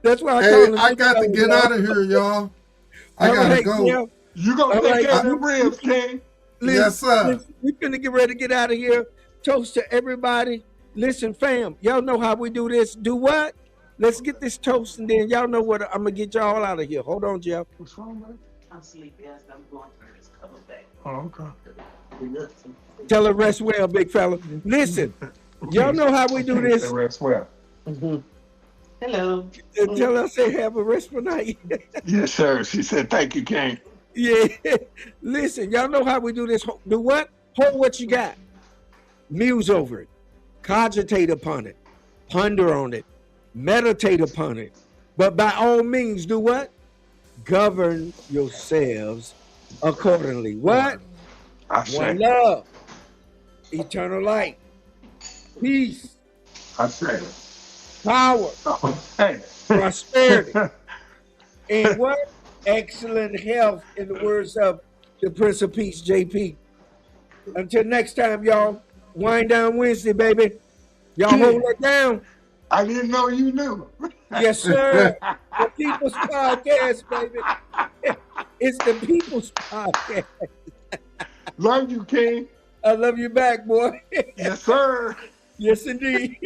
That's why I Hey, call him I big got to fella, get y'all. out of here, y'all. I All gotta right, go. yeah. You gonna All take right. care of them ribs, King. Yes, sir. We finna get ready to get out of here. Toast to everybody. Listen, fam, y'all know how we do this. Do what? Let's get this toast, and then y'all know what I'm gonna get y'all out of here. Hold on, Jeff. What's wrong, man? I'm sleepy as I'm going through this couple back. Oh, okay. Tell her rest well, big fella. Listen, y'all know how we do this. Rest well. Hello. Tell her I say have a restful night. Yes, sir. She said, thank you, King. Yeah. Listen, y'all know how we do this. Do what? Hold what you got. Muse over it. Cogitate upon it. Ponder on it. Meditate upon it. But by all means, do what? Govern yourselves accordingly. What? I One say, love. Eternal light. Peace. I say. Power. Oh, hey. Prosperity. And what? Excellent health, in the words of the Prince of Peace, JP. Until next time, y'all. Wind down Wednesday, baby. Y'all hold it down. I didn't know you knew. Yes, sir. The People's Podcast, baby. It's the People's Podcast. Love you, King. I love you back, boy. Yes, sir. Yes, indeed.